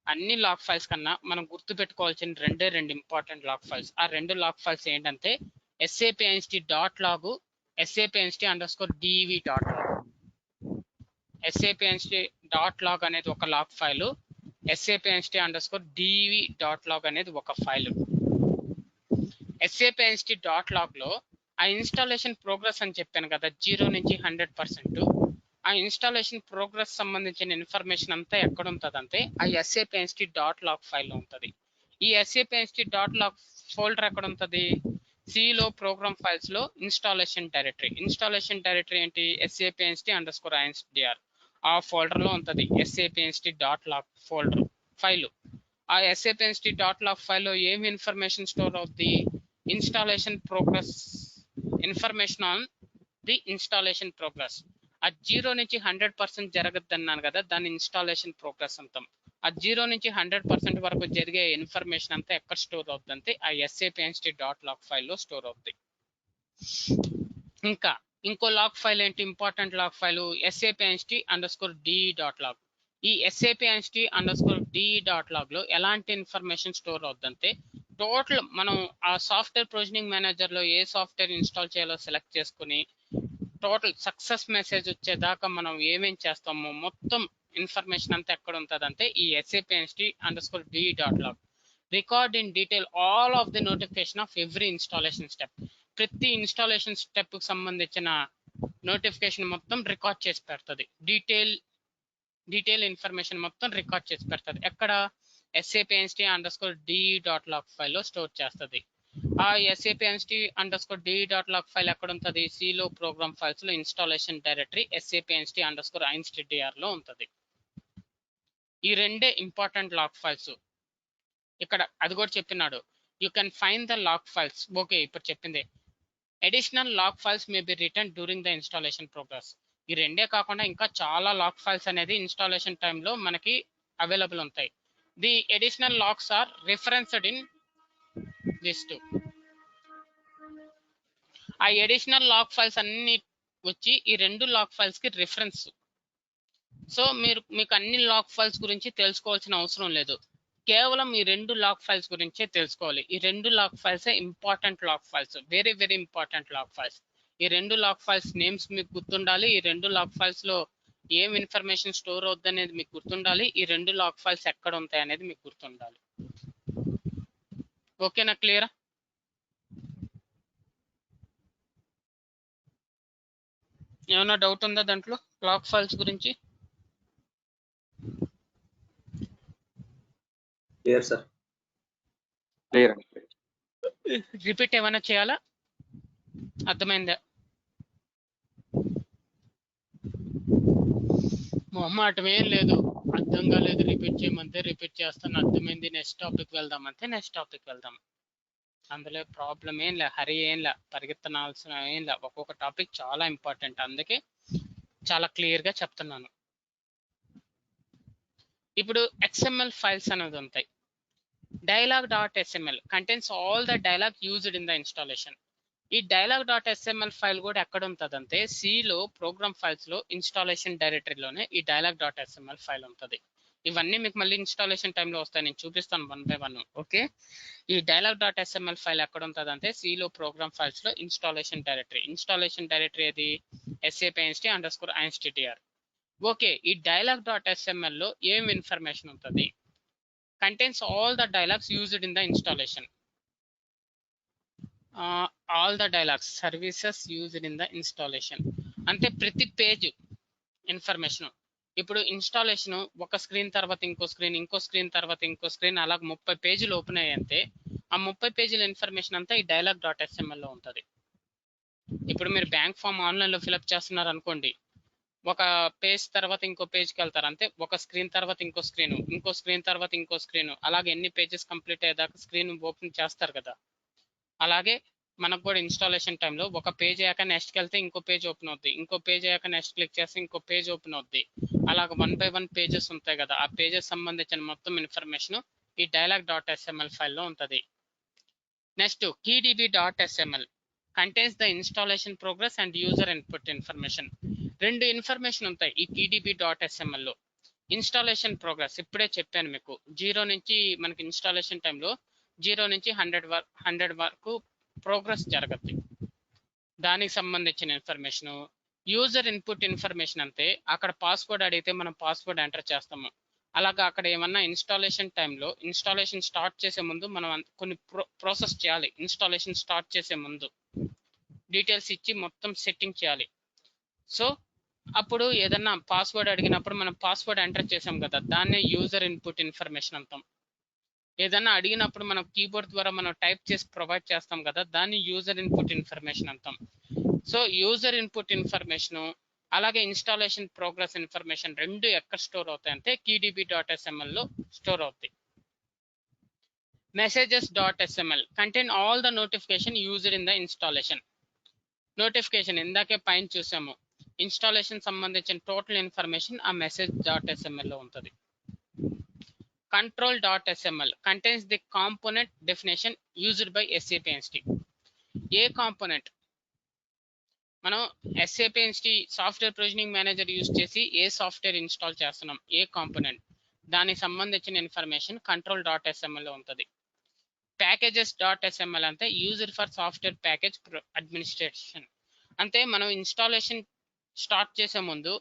అన్ని లాక్ ఫైల్స్ కన్నా మనం గుర్తు పెట్టుకోవాల్సిన రెండు ఇంపార్టెంట్ లాక్ ఫైల్స్. ఆ రెండు లాక్ ఫైల్స్ ఏంటంటే SAP_INST.log, SAP_INST_dev.log. SAP_INST.log అనేది ఒక లాక్ ఫైలు, SAP_INST_dev.log అనేది ఒక ఫైలు. SAP_INST.log లో ఆ ఇన్స్టాలేషన్ ప్రోగ్రెస్ అని చెప్పాను కదా, 0 నుంచి 100%. ఆ ఇన్స్టాలేషన్ ప్రోగ్రెస్ సంబంధించిన ఇన్ఫర్మేషన్ అంతా ఎక్కడ ఉంటుంది అంటే ఆ SAP_INST.log ఫైల్లో ఉంటుంది. ఈ SAP_INST.log ఫోల్డర్ ఎక్కడ ఉంటుంది? సిలో ప్రోగ్రామ్ ఫైల్స్ లో ఇన్స్టాలేషన్ డైరెక్టరీ ఏంటి? SAP_INST_INSTDR ఆ ఫోల్డర్ లో ఉంటుంది SAP_INST.log ఫోల్డర్ ఫైల్. ఆ SAP_INST.log ఫైల్లో ఏమి ఇన్ఫర్మేషన్ స్టోర్ అవుతుంది? Installation progress information on the installation progress. ఆ 0 నుంచి 100% జరగద్దు అన్నాను కదా, దాన్ని ఇన్స్టాలేషన్ ప్రోగ్రెస్ అంటాం. ఆ 0 నుంచి 100% వరకు జరిగే ఇన్ఫర్మేషన్ అంతా ఎక్కడ స్టోర్ అవుతుంది అంటే ఆ SAP_INST.log ఫైల్లో స్టోర్ అవుతుంది. ఇంకా ఇంకో లాక్ ఫైల్ ఏంటి? Important log file SAP_INST_DE.log. ఈ SAP_INST_DE.log లో ఎలాంటి ఇన్ఫర్మేషన్ స్టోర్ అవుతుందంటే టోటల్ మనం ఆ సాఫ్ట్వేర్ ప్రొవిజనింగ్ మేనేజర్ లో ఏ సాఫ్ట్వేర్ ఇన్స్టాల్ చేయాలో సెలెక్ట్ చేసుకుని టోటల్ సక్సెస్ మెసేజ్ వచ్చేదాకా మనం ఏమేం చేస్తామో మొత్తం ఇన్ఫర్మేషన్ అంతా ఎక్కడ ఉంటుంది అంటే ఈ SAP_INST_DE.log. Record in detail all of the notification off every installation step. ప్రతి ఇన్స్టాలేషన్ స్టెప్ కి సంబంధించిన నోటిఫికేషన్ మొత్తం రికార్డ్ చేసి పెడుతుంది. డీటెయిల్ ఇన్ఫర్మేషన్ మొత్తం రికార్డ్ చేసి పెడుతుంది. ఎక్కడ? SAP_INST_DE.log ఫైల్లో స్టోర్ చేస్తుంది. ఆ SAP_INST_DE.log ఫైల్ ఎక్కడ ఉంటుంది? సిలో ప్రోగ్రామ్ ఫైల్స్ లో ఇన్స్టాలేషన్ డైరెక్టరీ SAP_INST_INSTDR లో ఉంటుంది. ఈ రెండే ఇంపార్టెంట్ లాక్ ఫైల్స్. ఇక్కడ అది కూడా చెప్పినాడు, you can find the log files. Okay, ఇప్పుడు చెప్పింది additional log files may be written during the installation progress. ఈ రెండే కాకుండా ఇంకా చాలా లాక్ ఫైల్స్ అనేది ఇన్స్టాలేషన్ టైంలో మనకి అవైలబుల్ ఉంటాయి. The additional logs are referenced in this two. ఆ అడిషనల్ లాక్ ఫైల్స్ అన్ని వచ్చి ఈ రెండు లాక్ ఫైల్స్ కి రిఫరెన్స్. సో మీకు అన్ని లాక్ ఫైల్స్ గురించి తెలుసుకోవాల్సిన అవసరం లేదు, కేవలం ఈ రెండు లాక్ ఫైల్స్ గురించే తెలుసుకోవాలి. ఈ రెండు log files important log files, very very important log files. ఈ రెండు లాక్ ఫైల్స్ నేమ్స్ మీకు గుర్తుండాలి. ఈ రెండు లాక్ ఫైల్స్ లో ఏం ఇన్ఫర్మేషన్ స్టోర్ అవుద్ది అనేది మీకు గుర్తుండాలి. ఈ రెండు లాక్ ఫైల్స్ ఎక్కడ ఉంటాయి అనేది మీకు గుర్తుండాలి. ఓకేనా? క్లియరా? ఏమైనా డౌట్ ఉందా దాంట్లో లాక్ ఫైల్స్ గురించి? Clear sir. క్లియర్ అండి. రిపీట్ ఏమైనా చేయాలా? అర్థమైందా? మొహమాటం ఏం లేదు, అర్థం కాలేదు రిపీట్ చేయమంటే రిపీట్ చేస్తాను, అర్థమైంది నెక్స్ట్ టాపిక్ వెళ్దామంటే నెక్స్ట్ టాపిక్ వెళ్దాం. అందులో ప్రాబ్లం ఏం లే, హరి ఏం లే, పరిగెత్తనాల్సిన ఏం లే. ఒక్కొక్క టాపిక్ చాలా ఇంపార్టెంట్, అందుకే చాలా క్లియర్గా చెప్తున్నాను. ఇప్పుడు XML ఫైల్స్ అనేది ఉంటాయి. dialog.sml contains all the dialog used in the installation. ఈ dialog.sml ఫైల్ కూడా ఎక్కడ ఉంటుందంటే సిలో ప్రోగ్రామ్ ఫైల్స్ లో ఇన్స్టాలేషన్ డైరెక్టరీలోనే ఈ dialog.sml ఫైల్ ఉంటుంది. ఇవన్నీ మీకు మళ్ళీ ఇన్స్టాలేషన్ టైంలో వస్తాయి, నేను చూపిస్తాను 1 by 1. ఓకే, ఈ dialog.sml ఫైల్ ఎక్కడ ఉంటుందంటే సిలో ప్రోగ్రామ్ ఫైల్స్ లో ఇన్స్టాలేషన్ డైరెక్టరీ ఏది? SAP_INST_INSTDR. ఓకే, ఈ dialog.sml లో ఏం ఇన్ఫర్మేషన్ ఉంటుంది? contains all the dialogues used in the installation. All the dialogues services used in the installation అంటే ప్రతి పేజ్ ఇన్ఫర్మేషన్. ఇప్పుడు ఇన్స్టాలేషన్ ఒక స్క్రీన్ తర్వాత ఇంకో స్క్రీన్, ఇంకో స్క్రీన్ తర్వాత ఇంకో స్క్రీన్, అలా 30 పేజీలు ఓపెన్ అయ్యంటే ఆ 30 పేజీల ఇన్ఫర్మేషన్ అంతా ఈ డైలాగ్ డాట్ ఎస్ఎంఎల్ లో ఉంటుంది. ఇప్పుడు మీరు బ్యాంక్ ఫామ్ ఆన్లైన్ లో ఫిలప్ చేస్తున్నారు అనుకోండి, ఒక పేజ్ తర్వాత ఇంకో పేజ్కి వెళ్తారు, అంతే. ఒక స్క్రీన్ తర్వాత ఇంకో స్క్రీన్ తర్వాత ఇంకో స్క్రీన్, అలాగే ఎన్ని పేజెస్ కంప్లీట్ అయ్యేదాకా స్క్రీన్ ఓపెన్ చేస్తారు కదా. అలాగే మనకు కూడా ఇన్స్టాలేషన్ టైంలో ఒక పేజ్ అయ్యాక నెక్స్ట్కి వెళ్తే ఇంకో పేజ్ ఓపెన్ అవుద్ది, ఇంకో పేజ్ అయ్యాక నెక్స్ట్ క్లిక్ చేస్తే ఇంకో పేజ్ ఓపెన్ అవుద్ది. అలాగ 1 by 1 పేజెస్ ఉంటాయి కదా, ఆ పేజెస్ సంబంధించిన మొత్తం ఇన్ఫర్మేషన్ ఈ డైలాగ్ డాట్ ఎస్ఎంఎల్ ఫైల్లో ఉంటుంది. Next KDB dot SML contains the installation progress and user input information. 2 information ఉంటాయి ఈ KDB డాట్ ఎస్ఎంఎల్ లో. ఇన్స్టాలేషన్ ప్రోగ్రెస్ ఇప్పుడే చెప్పాను మీకు, 0 నుంచి మనకి ఇన్స్టాలేషన్ టైంలో 0 నుంచి 100 వరకు ప్రోగ్రెస్ జరగద్ది, దానికి సంబంధించిన ఇన్ఫర్మేషన్. యూజర్ ఇన్పుట్ ఇన్ఫర్మేషన్ అంటే అక్కడ పాస్వర్డ్ అడిగితే మనం పాస్వర్డ్ ఎంటర్ చేస్తాము. అలాగా అక్కడ ఏమన్నా ఇన్స్టాలేషన్ టైంలో ఇన్స్టాలేషన్ స్టార్ట్ చేసే ముందు మనం కొన్ని ప్రాసెస్ చేయాలి. ఇన్స్టాలేషన్ స్టార్ట్ చేసే ముందు డీటెయిల్స్ ఇచ్చి మొత్తం సెట్టింగ్ చేయాలి. సో అప్పుడు ఏదన్నా పాస్వర్డ్ అడిగినప్పుడు మనం పాస్వర్డ్ ఎంటర్ చేసాం కదా, దాన్నే యూజర్ ఇన్పుట్ ఇన్ఫర్మేషన్ అంటాం. ఏదన్నా అడిగినప్పుడు మనం కీబోర్డ్ ద్వారా మనం టైప్ చేసి ప్రొవైడ్ చేస్తాం కదా, దాన్ని యూజర్ ఇన్పుట్ ఇన్ఫర్మేషన్ అంటాం. సో యూజర్ ఇన్పుట్ ఇన్ఫర్మేషన్ అలాగే ఇన్స్టాలేషన్ ప్రోగ్రెస్ ఇన్ఫర్మేషన్ 2 ఎక్కడ స్టోర్ అవుతాయి అంటే KDB డాట్ ఎస్ఎంఎల్ లో స్టోర్ అవుతాయి. Messages dot SML contain all the notification used in the installation. Notification ఇందాకే పైన చూసాము, ఇన్స్టాలేషన్ సంబంధించిన టోటల్ ఇన్ఫర్మేషన్ ఆ మెసేజ్ డాట్ ఎస్ఎంఎల్ లో ఉంటుంది. Control dot SML contains the component definition used by SAP Inst. A component మనం SAP Inst software provisioning manager use చేసి ఏ software install చేస్తున్నాం, ఏ కాంపోనెంట్, దానికి సంబంధించిన ఇన్ఫర్మేషన్ కంట్రోల్ డాట్ ఎస్ఎంఎల్ లో ఉంటుంది. ప్యాకేజెస్ డాట్ ఎస్ఎంఎల్ అంటే used for software package administration. అంటే మనం ఇన్స్టాలేషన్ స్టార్ట్ చేసే ముందు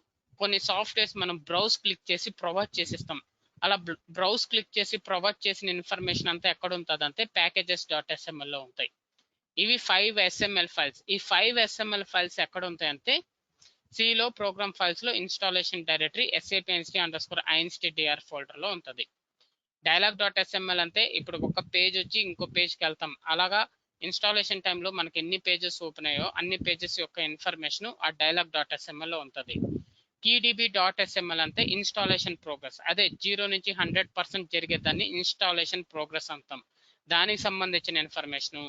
కొన్ని సాఫ్ట్వేర్స్ మనం బ్రౌజ్ క్లిక్ చేసి ప్రొవైడ్ చేసిస్తాం. అలా బ్రౌజ్ క్లిక్ చేసి ప్రొవైడ్ చేసిన ఇన్ఫర్మేషన్ అంతా ఎక్కడ ఉంటుంది అంటే ప్యాకేజెస్ డాట్ ఎస్ఎంఎల్ లో ఉంటాయి. ఇవి 5 SML ఫైల్స్. ఈ 5 SML ఫైల్స్ ఎక్కడ ఉంటాయి అంటే సిలో ప్రోగ్రామ్ ఫైల్స్ లో installation directory SAP Inst_instdr folder లో ఉంటుంది. డైలాగ్ డాట్ ఎస్ఎంఎల్ అంటే ఇప్పుడు ఒక పేజ్ వచ్చి ఇంకో పేజ్కి వెళ్తాం, అలాగా ఇన్స్టాలేషన్ టైంలో మనకి ఎన్ని పేజెస్ ఓపెన్ అయ్యో అన్ని పేజెస్ యొక్క ఇన్ఫర్మేషన్ ఆ డైలాగ్ డాట్ ఎస్ఎంఎల్ లో ఉంటుంది. KDB డాట్ ఎస్ఎంఎల్ అంటే ఇన్స్టాలేషన్ ప్రోగ్రెస్, అదే 0 నుంచి 100% జరిగేదాన్ని ఇన్స్టాలేషన్ ప్రోగ్రెస్ అంటాం, దానికి సంబంధించిన ఇన్ఫర్మేషన్.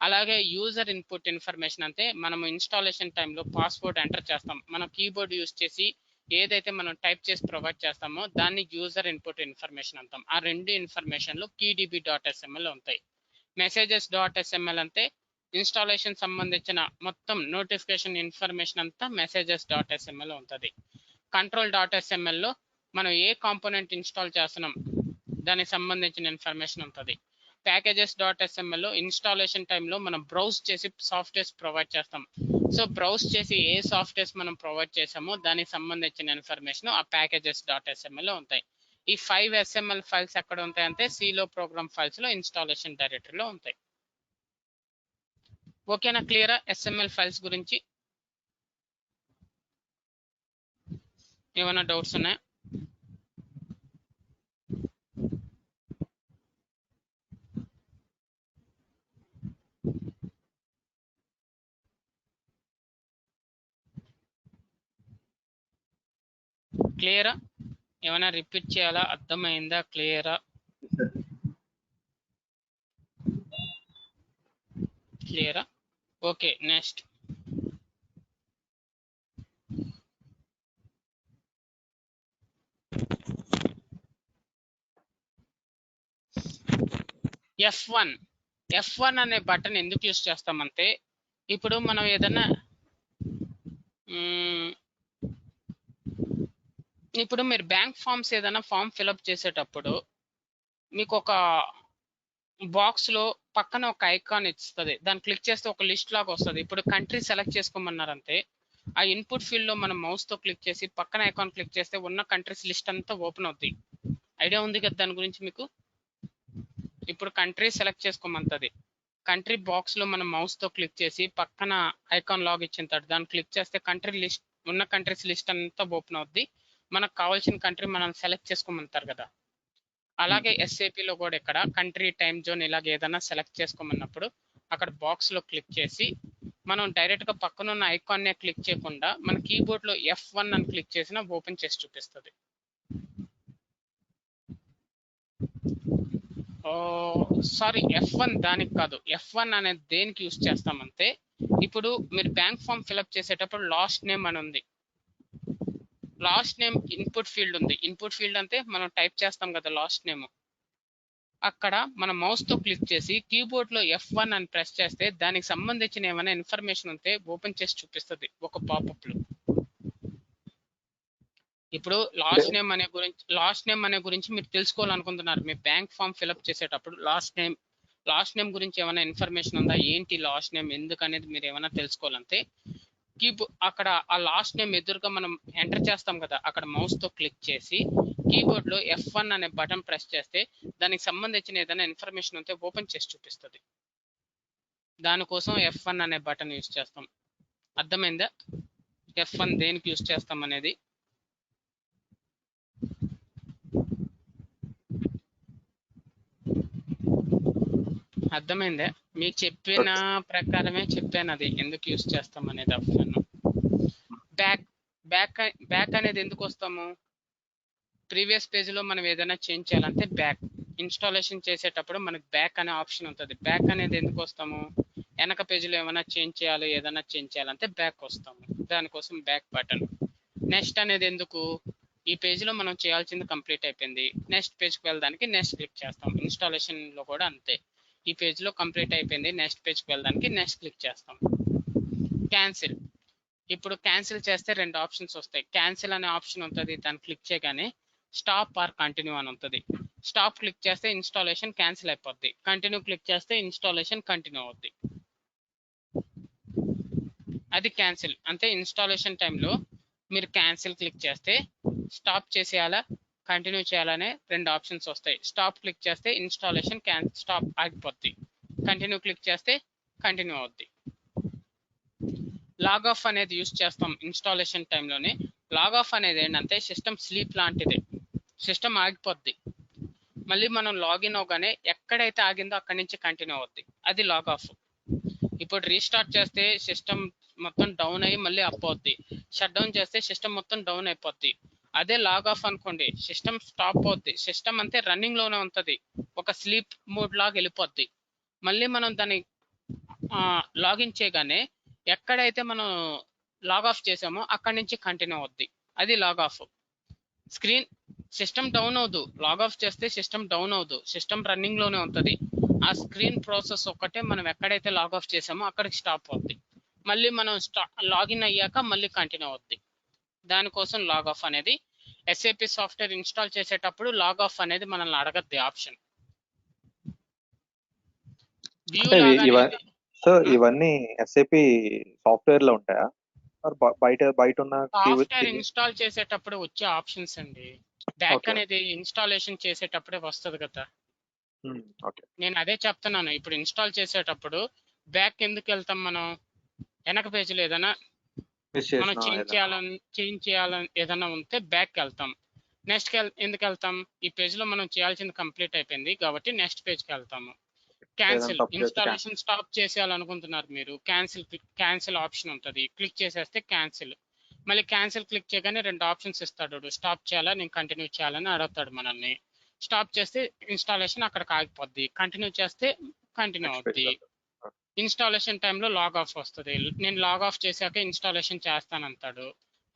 అలాగే యూజర్ ఇన్పుట్ ఇన్ఫర్మేషన్ అంటే మనం ఇన్స్టాలేషన్ టైంలో పాస్వర్డ్ ఎంటర్ చేస్తాం, మనం కీబోర్డ్ యూజ్ చేసి ఏదైతే మనం టైప్ చేసి ప్రొవైడ్ చేస్తామో దాన్ని యూజర్ ఇన్పుట్ ఇన్ఫర్మేషన్ అంటాం. ఆ 2 ఇన్ఫర్మేషన్లు KDB డాట్ ఎస్ఎంఎల్ ఉంటాయి. మెసేజెస్ డాట్ ఎస్ఎంఎల్ అంటే ఇన్స్టాలేషన్ సంబంధించిన మొత్తం నోటిఫికేషన్ ఇన్ఫర్మేషన్ అంతా మెసేజెస్ డాట్ ఎస్ఎంఎల్ ఉంటుంది. కంట్రోల్ డాట్ ఎస్ఎంఎల్ లో మనం ఏ కాంపోనెంట్ ఇన్స్టాల్ చేస్తున్నాం దానికి సంబంధించిన ఇన్ఫర్మేషన్ ఉంటుంది. ప్యాకేజెస్ డాట్ ఎస్ఎంఎల్ లో ఇన్స్టాలేషన్ టైంలో మనం బ్రౌజ్ చేసి సాఫ్ట్వేర్స్ ప్రొవైడ్ చేస్తాం. సో బ్రౌజ్ చేసి ఏ సాఫ్ట్వేర్స్ మనం ప్రొవైడ్ చేసామో దానికి సంబంధించిన ఇన్ఫర్మేషన్ ఆ ప్యాకేజెస్ డాట్ ఎస్ఎంఎల్ లో ఉంటాయి. ఈ 5 SML ఫైల్స్ ఎక్కడ ఉంటాయి అంటే సిలో ప్రోగ్రామ్ ఫైల్స్ లో ఇన్స్టాలేషన్ డైరెక్టరీలో ఉంటాయి. ఓకేనా, క్లియరా SML ఫైల్స్ గురించి? ఏమైనా డౌట్స్ ఉన్నాయా? క్లియరా? ఏమైనా రిపీట్ చేయాలా? అర్థమైందా? క్లియరా? క్లియరా? ఓకే, నెక్స్ట్ F1 అనే బటన్ ఎందుకు యూస్ చేస్తామంటే ఇప్పుడు మనం ఏదన్నా ఇప్పుడు మీరు బ్యాంక్ ఫామ్స్ ఏదైనా ఫామ్ ఫిలప్ చేసేటప్పుడు మీకు ఒక బాక్స్ లో పక్కన ఒక ఐకాన్ ఇస్తుంది, దాన్ని క్లిక్ చేస్తే ఒక లిస్ట్ లాగా వస్తుంది. ఇప్పుడు కంట్రీ సెలెక్ట్ చేసుకోమన్నారంటే ఆ ఇన్పుట్ ఫీల్డ్ లో మనం మౌస్ తో క్లిక్ చేసి పక్కన ఐకాన్ క్లిక్ చేస్తే ఉన్న కంట్రీస్ లిస్ట్ అంతా ఓపెన్ అవుతుంది. ఐడియా ఉంది కదా దాని గురించి మీకు? ఇప్పుడు కంట్రీ సెలెక్ట్ చేసుకోమంటది, కంట్రీ బాక్స్ లో మనం మౌస్ తో క్లిక్ చేసి పక్కన ఐకాన్ లాగ్ ఇచ్చిన తర్వాత దాన్ని క్లిక్ చేస్తే కంట్రీ లిస్ట్ ఉన్న కంట్రీస్ లిస్ట్ అంతా ఓపెన్ అవుద్ది. మనకు కావాల్సిన కంట్రీ మనం సెలెక్ట్ చేసుకోమంటారు కదా, అలాగే SAP లో కూడా ఇక్కడ కంట్రీ టైం జోన్ ఇలాగ ఏదైనా సెలెక్ట్ చేసుకోమన్నప్పుడు అక్కడ బాక్స్ లో క్లిక్ చేసి మనం డైరెక్ట్ గా పక్కన ఉన్న ఐకాన్ నే క్లిక్ చేయకుండా మన కీబోర్డ్ లో F1 అని క్లిక్ చేసినా ఓపెన్ చేసి చూపిస్తుంది. సారీ, F1 దానికి కాదు. F1 అనేది దేనికి యూస్ చేస్తామంటే ఇప్పుడు మీరు బ్యాంక్ ఫామ్ ఫిల్అప్ చేసేటప్పుడు లాస్ట్ నేమ్ అని ఉంది. లాస్ట్ నేమ్ ఇన్పుట్ ఫీల్డ్ ఉంది. ఇన్పుట్ ఫీల్డ్ అంటే మనం టైప్ చేస్తాం కదా లాస్ట్ నేమ్. అక్కడ మన మౌస్ తో క్లిక్ చేసి కీబోర్డ్ లో F1 అని ప్రెస్ చేస్తే దానికి సంబంధించిన ఏమైనా ఇన్ఫర్మేషన్ ఉంటే ఓపెన్ చేసి చూపిస్తుంది ఒక పాపప్ లో. ఇప్పుడు లాస్ట్ నేమ్ అనే గురించి మీరు తెలుసుకోవాలనుకుంటున్నారు. మీ బ్యాంక్ ఫామ్ ఫిల్అప్ చేసేటప్పుడు లాస్ట్ నేమ్ గురించి ఏమైనా ఇన్ఫర్మేషన్ ఉందా, ఏంటి లాస్ట్ నేమ్ ఎందుకు అనేది మీరు ఏమైనా తెలుసుకోవాలంటే అక్కడ ఆ లాస్ట్ నేమ్ ఎదురుగా మనం ఎంటర్ చేస్తాం కదా, అక్కడ మౌస్ తో క్లిక్ చేసి కీబోర్డ్ లో F1 అనే బటన్ ప్రెస్ చేస్తే దానికి సంబంధించిన ఏదైనా ఇన్ఫర్మేషన్ ఉంటే ఓపెన్ చేసి చూపిస్తుంది. దానికోసం F1 అనే బటన్ యూస్ చేస్తాం. అర్థమైందా? F1 దేనికి యూస్ చేస్తాం అనేది. అర్థమైందే? మీకు చెప్పిన ప్రకారమే చెప్పాను అది ఎందుకు యూస్ చేస్తాం అనేది. ఆప్షన్ బ్యాక్ అనేది ఎందుకు వస్తాము? ప్రీవియస్ పేజ్ లో మనం ఏదైనా చేంజ్ చేయాలంటే బ్యాక్ ఇన్స్టాలేషన్ చేసేటప్పుడు మనకి బ్యాక్ అనే ఆప్షన్ ఉంటుంది. బ్యాక్ అనేది ఎందుకు వస్తాము? వెనక పేజీలో ఏమైనా చేంజ్ చేయాలి, ఏదైనా చేంజ్ చేయాలంటే బ్యాక్ వస్తాము. దానికోసం బ్యాక్ బటన్. నెక్స్ట్ అనేది ఎందుకు? ఈ పేజీలో మనం చేయాల్సింది కంప్లీట్ అయిపోయింది, నెక్స్ట్ పేజ్కి వెళ్ళడానికి నెక్స్ట్ క్లిక్ చేస్తాం. ఇన్స్టాలేషన్ లో కూడా అంతే. ఈ పేజ్ లో కంప్లీట్ అయిపోయింది, నెక్స్ట్ పేజ్కి వెళ్ళడానికి నెక్స్ట్ క్లిక్ చేస్తాం. క్యాన్సిల్. ఇప్పుడు క్యాన్సిల్ చేస్తే రెండు ఆప్షన్స్ వస్తాయి. క్యాన్సిల్ అనే ఆప్షన్ ఉంటుంది, దాన్ని క్లిక్ చేయగానే స్టాప్ ఆర్ కంటిన్యూ అని ఉంటుంది. స్టాప్ క్లిక్ చేస్తే ఇన్స్టాలేషన్ క్యాన్సిల్ అయిపోద్ది, కంటిన్యూ క్లిక్ చేస్తే ఇన్స్టాలేషన్ కంటిన్యూ అవుద్ది. అది క్యాన్సిల్ అంటే ఇన్స్టాలేషన్ టైంలో మీరు క్యాన్సిల్ క్లిక్ చేస్తే స్టాప్ చేసేయాలా కంటిన్యూ చేయాలనే రెండు ఆప్షన్స్ వస్తాయి. స్టాప్ క్లిక్ చేస్తే ఇన్స్టాలేషన్ స్టాప్ ఆగిపోద్ది, కంటిన్యూ క్లిక్ చేస్తే కంటిన్యూ అవుద్ది. లాగ్ ఆఫ్ అనేది యూస్ చేస్తాం ఇన్స్టాలేషన్ టైంలోనే. లాగ్ ఆఫ్ అనేది ఏంటంటే సిస్టమ్ స్లీప్ లాంటిది, సిస్టమ్ ఆగిపోద్ది. మళ్ళీ మనం లాగిన్ అవగానే ఎక్కడైతే ఆగిందో అక్కడి నుంచి కంటిన్యూ అవుద్ది, అది లాగ్ ఆఫ్. ఇప్పుడు రీస్టార్ట్ చేస్తే సిస్టమ్ మొత్తం డౌన్ అయ్యి మళ్ళీ అప్ అవుద్ది, షట్ డౌన్ చేస్తే సిస్టమ్ మొత్తం డౌన్ అయిపోద్ది. అదే లాగ్ ఆఫ్ అనుకోండి, సిస్టమ్ స్టాప్ అవుద్ది, సిస్టమ్ అంతే రన్నింగ్ లోనే ఉంటది, ఒక స్లీప్ మోడ్ లాగా వెళ్ళిపోద్ది. మళ్ళీ మనం దాన్ని లాగిన్ చేయగానే ఎక్కడైతే మనం లాగ్ ఆఫ్ చేసామో అక్కడి నుంచి కంటిన్యూ అవుద్ది, అది log off. Screen system down అవదు, లాగ్ ఆఫ్ చేస్తే సిస్టమ్ డౌన్ అవదు, సిస్టమ్ రన్నింగ్ లోనే ఉంటది. ఆ స్క్రీన్ ప్రాసెస్ ఒక్కటే మనం ఎక్కడైతే లాగ్ ఆఫ్ చేసామో అక్కడికి స్టాప్ అవుద్ది. మళ్ళీ మనం లాగిన్ అయ్యాక మళ్ళీ కంటిన్యూ అవుద్ది. దానికోసం లాగ్ ఆఫ్ అనేది. SAP సాఫ్ట్వేర్ ఇన్స్టాల్ చేసేటప్పుడు లాగ్ ఆఫ్ అనేది మనల్ని అడగద్ది ఆప్షన్. సో ఇవన్నీ SAP సాఫ్ట్వేర్ లో ఉంటాయా? బయట ఉన్న సాఫ్ట్వేర్ ఇన్స్టాల్ చేసేటప్పుడు వచ్చే ఆప్షన్స్ అండి. బ్యాక్ అనేది ఇన్స్టాలేషన్ చేసేటప్పుడే వస్తుంది కదా. నేను అదే చెప్తున్నాను. ఇప్పుడు ఇన్స్టాల్ చేసేటప్పుడు బ్యాక్ ఎందుకు వెళ్తాం మనం? వెనక పేజీలో ఏదైనా మనం చేంజ్ చేయాలని ఏదైనా ఉంటే బ్యాక్ వెళ్తాం. నెక్స్ట్ ఎందుకు వెళ్తాం? ఈ పేజ్ లో మనం చేయాల్సింది కంప్లీట్ అయిపోయింది కాబట్టి నెక్స్ట్ పేజ్కి వెళ్తాము. క్యాన్సిల్, ఇన్స్టాలేషన్ స్టాప్ చేసేయాలనుకుంటున్నారు మీరు, క్యాన్సిల్ ఆప్షన్ ఉంటుంది, క్లిక్ చేసేస్తే క్యాన్సిల్. మళ్ళీ క్యాన్సిల్ క్లిక్ చేయగానే రెండు ఆప్షన్స్ ఇస్తాడు, స్టాప్ చేయాలా నేను కంటిన్యూ చేయాలని అడుగుతాడు మనల్ని. స్టాప్ చేస్తే ఇన్స్టాలేషన్ అక్కడికి ఆగిపోద్ది, కంటిన్యూ చేస్తే కంటిన్యూ అవుద్ది. ఇన్స్టాలేషన్ టైంలో లాగ్ ఆఫ్ వస్తుంది, నేను లాగ్ ఆఫ్ చేశాక ఇన్స్టాలేషన్ చేస్తానంటాడు.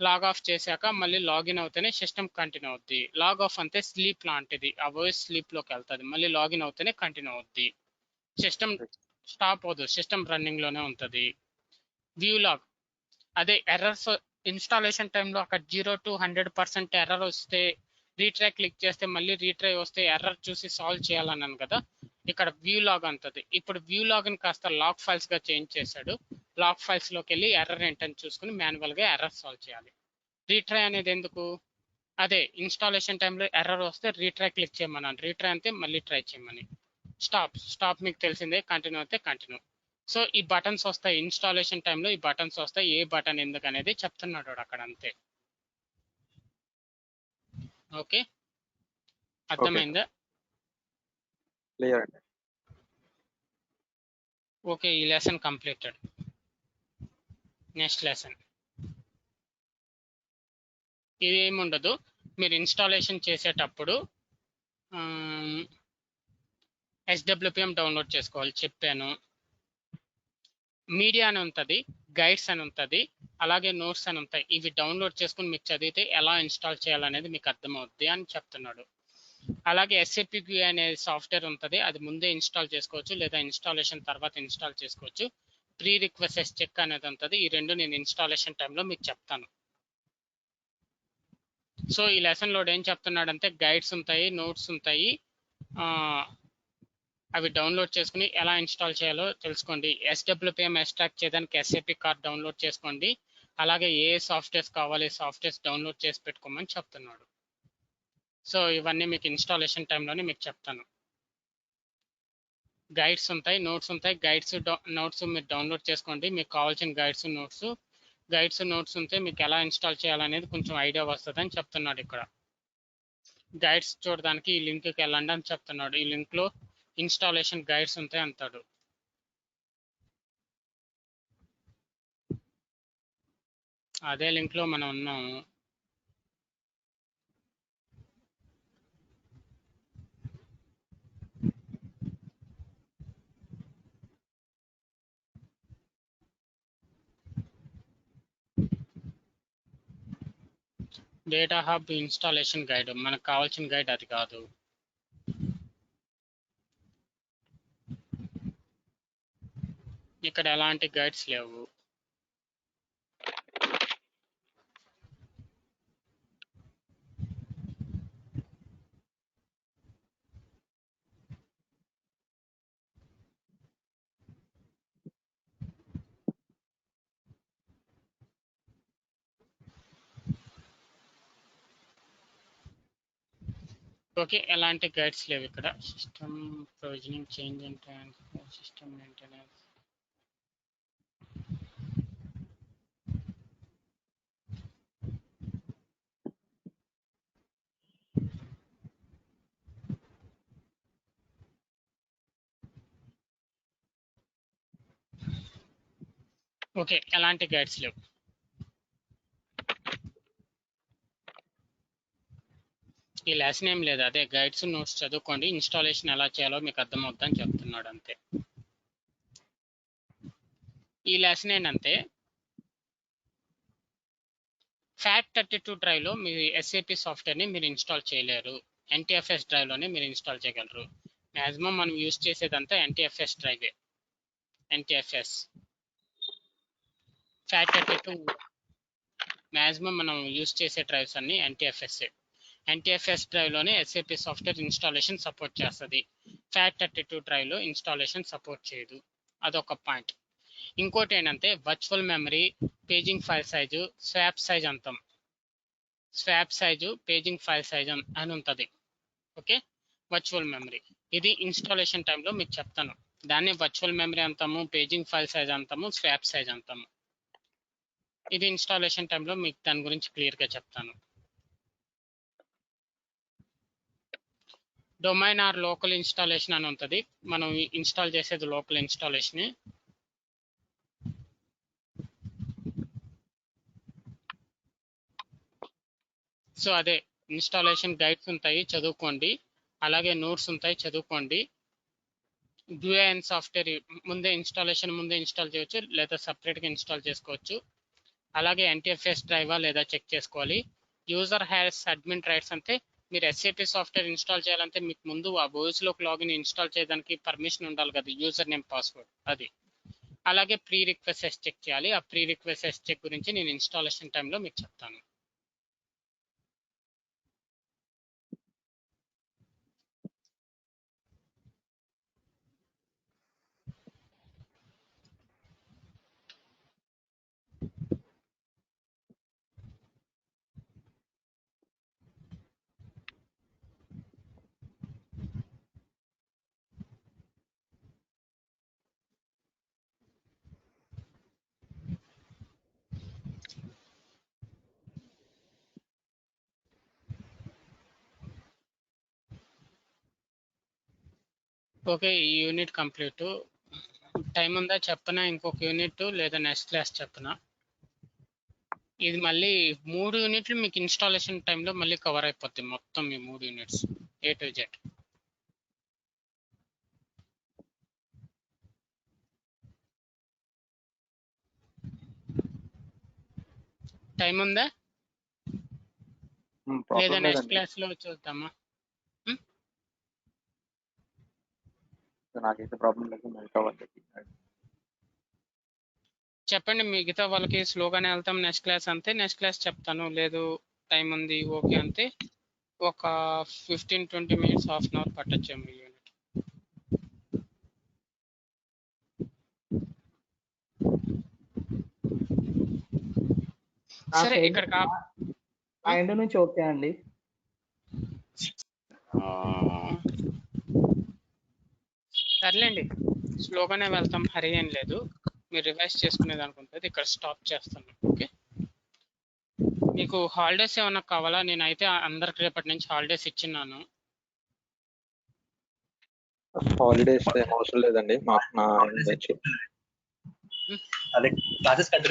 లాగ్ ఆఫ్ చేశాక మళ్ళీ లాగిన్ అవుతేనే సిస్టమ్ కంటిన్యూ అవుద్ది. లాగ్ ఆఫ్ అంటే స్లీప్ లాంటిది, ఆ వాయిస్ స్లీప్ లోకి వెళ్తుంది, మళ్ళీ లాగిన్ అవుతేనే కంటిన్యూ అవుద్ది. సిస్టమ్ స్టాప్ అవదు, సిస్టమ్ రన్నింగ్ లోనే ఉంటుంది. వ్యూ లాగ్ అదే ఎర్రర్స్ ఇన్స్టాలేషన్ టైంలో అక్కడ 0 to 100% ఎర్రర్ వస్తే రీట్రై క్లిక్ చేస్తే మళ్ళీ రీట్రై వస్తే ఎర్రర్ చూసి సాల్వ్ చేయాలన్నాను కదా, ఇక్కడ వ్యూ లాగ్ అంటది. ఇప్పుడు వ్యూ లాగ్ ని కాస్త లాగ్ ఫైల్స్ గా చేంజ్ చేశాడు. లాగ్ ఫైల్స్ లోకి వెళ్ళి ఎర్రర్ ఏంటని చూసుకుని మాన్యువల్ గా ఎర్రర్ సాల్వ్ చేయాలి. రీట్రై అనేది ఎందుకు? అదే ఇన్స్టాలేషన్ టైంలో ఎర్రర్ వస్తే రీట్రై క్లిక్ చేయమన్నాను, రీట్రై అంటే మళ్ళీ ట్రై చేయమని. స్టాప్ మీకు తెలిసిందే, కంటిన్యూ అయితే కంటిన్యూ. సో ఈ బటన్స్ వస్తాయి ఇన్స్టాలేషన్ టైంలో, ఈ బటన్స్ వస్తాయి. ఏ బటన్ ఎందుకు అనేది చెప్తున్నాడు అక్కడ, అంతే. ఓకే, అర్థమైందా? క్లియర్ అండి. ఓకే, ఈ లెసన్ కంప్లీటెడ్. నెక్స్ట్ లెసన్ ఇది ఏముండదు, మీరు ఇన్స్టాలేషన్ చేసేటప్పుడు SWPM డౌన్లోడ్ చేసుకోవాలి చెప్పాను. మీడియా అని ఉంటుంది, గైడ్స్ అని ఉంటుంది, అలాగే నోట్స్ అని ఉంటాయి. ఇవి డౌన్లోడ్ చేసుకుని మీకు చదివితే ఎలా ఇన్స్టాల్ చేయాలనేది మీకు అర్థమవుద్ది అని చెప్తున్నాడు. అలాగే SAPQ అనే సాఫ్ట్వేర్ ఉంటుంది, అది ముందే ఇన్స్టాల్ చేసుకోవచ్చు లేదా ఇన్స్టాలేషన్ తర్వాత ఇన్స్టాల్ చేసుకోవచ్చు. ప్రీ రిక్వెస్ట్ చెక్ అనేది ఉంటుంది. ఈ రెండు నేను ఇన్స్టాలేషన్ టైంలో మీకు చెప్తాను. సో ఈ లెసన్లో ఏం చెప్తున్నాడంటే గైడ్స్ ఉంటాయి, నోట్స్ ఉంటాయి, అవి డౌన్లోడ్ చేసుకుని ఎలా ఇన్స్టాల్ చేయాలో తెలుసుకోండి. SWPM ఎక్స్ట్రాక్ట్ చేయడానికి SAP కార్డ్ డౌన్లోడ్ చేసుకోండి. అలాగే ఏ సాఫ్ట్వేర్స్ కావాలి సాఫ్ట్వేర్స్ డౌన్లోడ్ చేసి పెట్టుకోమని చెప్తున్నాడు. సో ఇవన్నీ మీకు ఇన్స్టాలేషన్ టైంలోనే మీకు చెప్తాను. గైడ్స్ ఉంటాయి, నోట్స్ ఉంటాయి. నోట్స్ మీరు డౌన్లోడ్ చేసుకోండి, మీకు కావాల్సిన గైడ్స్ నోట్స్ ఉంటే మీకు ఎలా ఇన్స్టాల్ చేయాలనేది కొంచెం ఐడియా వస్తుంది అని చెప్తున్నాడు. ఇక్కడ గైడ్స్ చూడడానికి ఈ లింక్కి వెళ్ళండి అని చెప్తున్నాడు. ఈ లింక్లో ఇన్స్టాలేషన్ గైడ్స్ ఉంటాయి అంటాడు. అదే లింక్లో మనం ఉన్నాము. డేటా హబ్ ఇన్స్టాలేషన్ గైడ్, మనకు కావాల్సిన గైడ్ అది కాదు. ఇక్కడ ఎలాంటి గైడ్స్ లేవు. ఓకే, ఎలాంటి గైడ్స్ లేవు ఇక్కడ. System provisioning, change in system maintenance. Okay, ఎలాంటి గైడ్స్ లేవు. ఈ లెసన్ ఏం లేదు, అదే గైడ్స్ నోట్స్ చదువుకోండి, ఇన్స్టాలేషన్ ఎలా చేయాలో మీకు అర్థమవుతుందని చెప్తున్నాడు అంతే. ఈ లెసన్ ఏంటంటే FAT32 డ్రైవ్లో మీ SAP సాఫ్ట్వేర్ని మీరు ఇన్స్టాల్ చేయలేరు, NTFS డ్రైవ్లోనే మీరు ఇన్స్టాల్ చేయగలరు. మ్యాక్సిమం మనం యూజ్ చేసేదంతా NTFS డ్రైవే. NTFS FAT32 మ్యాక్సిమం మనం యూజ్ చేసే డ్రైవ్స్ అన్ని NTFS డ్రైవ్లోనే SAP software installation support చేస్తుంది. FAT32 డ్రైవ్లో ఇన్స్టాలేషన్ సపోర్ట్ చేయదు. అదొక పాయింట్. ఇంకోటి ఏంటంటే virtual memory, paging file size, swap size అంతం. Swap size, paging file size అని ఉంటుంది. ఓకే, వర్చువల్ మెమరీ ఇది ఇన్స్టాలేషన్ టైంలో మీకు చెప్తాను. దాన్ని వర్చువల్ మెమరీ అంతాము, పేజింగ్ ఫైల్ సైజ్ అంతాము, స్వాప్ సైజ్ అంతాము. ఇది ఇన్స్టాలేషన్ టైంలో మీకు దాని గురించి క్లియర్గా చెప్తాను. డొమైన్ ఆర్ లోకల్ ఇన్స్టాలేషన్ అని ఉంటుంది. మనం ఇన్స్టాల్ చేసేది లోకల్ ఇన్స్టాలేషన్. సో అదే ఇన్స్టాలేషన్ గైడ్స్ ఉంటాయి చదువుకోండి, అలాగే నోట్స్ ఉంటాయి చదువుకోండి. GUI సాఫ్ట్వేర్ ముందే ఇన్స్టాల్ చేయొచ్చు లేదా సపరేట్గా ఇన్స్టాల్ చేసుకోవచ్చు. అలాగే NTFS డ్రైవా లేదా చెక్ చేసుకోవాలి. యూజర్ హ్యాస్ అడ్మిన్ రైట్స్ అంటే మీరు SAP సాఫ్ట్వేర్ ఇన్స్టాల్ చేయాలంటే మీకు ముందు ఆ OSలోకి లాగిన్ ఇన్స్టాల్ చేయడానికి పర్మిషన్ ఉండాలి కదా, యూజర్ నేమ్ పాస్వర్డ్ అది. అలాగే ప్రీ రిక్వెస్ట్ చెక్ చేయాలి. ఆ ప్రీ రిక్వెస్ట్ చెక్ గురించి నేను ఇన్స్టాలేషన్ టైంలో మీకు చెప్తాను. ఓకే, ఈ యూనిట్ కంప్లీట్. టైం ఉందా చెప్పనా? ఇంకొక యూనిట్ లేదా నెక్స్ట్ క్లాస్ చెప్పనా? ఇది మళ్ళీ 3 యూనిట్లు మీకు ఇన్స్టాలేషన్ టైంలో మళ్ళీ కవర్ అయిపోద్ది, మొత్తం ఈ 3 units A to Z. Time ఉందా లేదా ప్రాబ్లం నెక్స్ట్ లేదండి. క్లాస్ లో చూద్దామా? నాకైతే ప్రాబ్లం లేదు. మిగతా వాళ్ళకి చెప్పండి, మిగతా వాళ్ళకి స్లోగానే వెళ్తాం. నెక్స్ట్ క్లాస్ అంతే, నెక్స్ట్ క్లాస్ చెప్తాను. లేదు టైం ఉంది ఓకే అంతే ఒక 15-20 మినిట్స్ హాఫ్ అన్ అవర్ పట్టొచ్చాము ఈ యూనిట్. సరే ఇక్కడ ఆ ఎండ్ నుంచి ఓకే అండి. సర్లేండి, స్లోగానే వెళ్తాం, హరి ఏం లేదు. మీరు రివైజ్ చేసుకునేది అనుకుంటుంది ఇక్కడ స్టాప్ చేస్తాను. ఓకే, మీకు హాలిడేస్ ఏమన్నా కావాలా? నేనైతే అందరికి రేపటి నుంచి హాలిడేస్ ఇచ్చిన్నాను. హాలిడేస్ ఏం అవసరం లేదండి. మాకు నా నుంచి అదే క్లాసెస్ కంటిన్యూ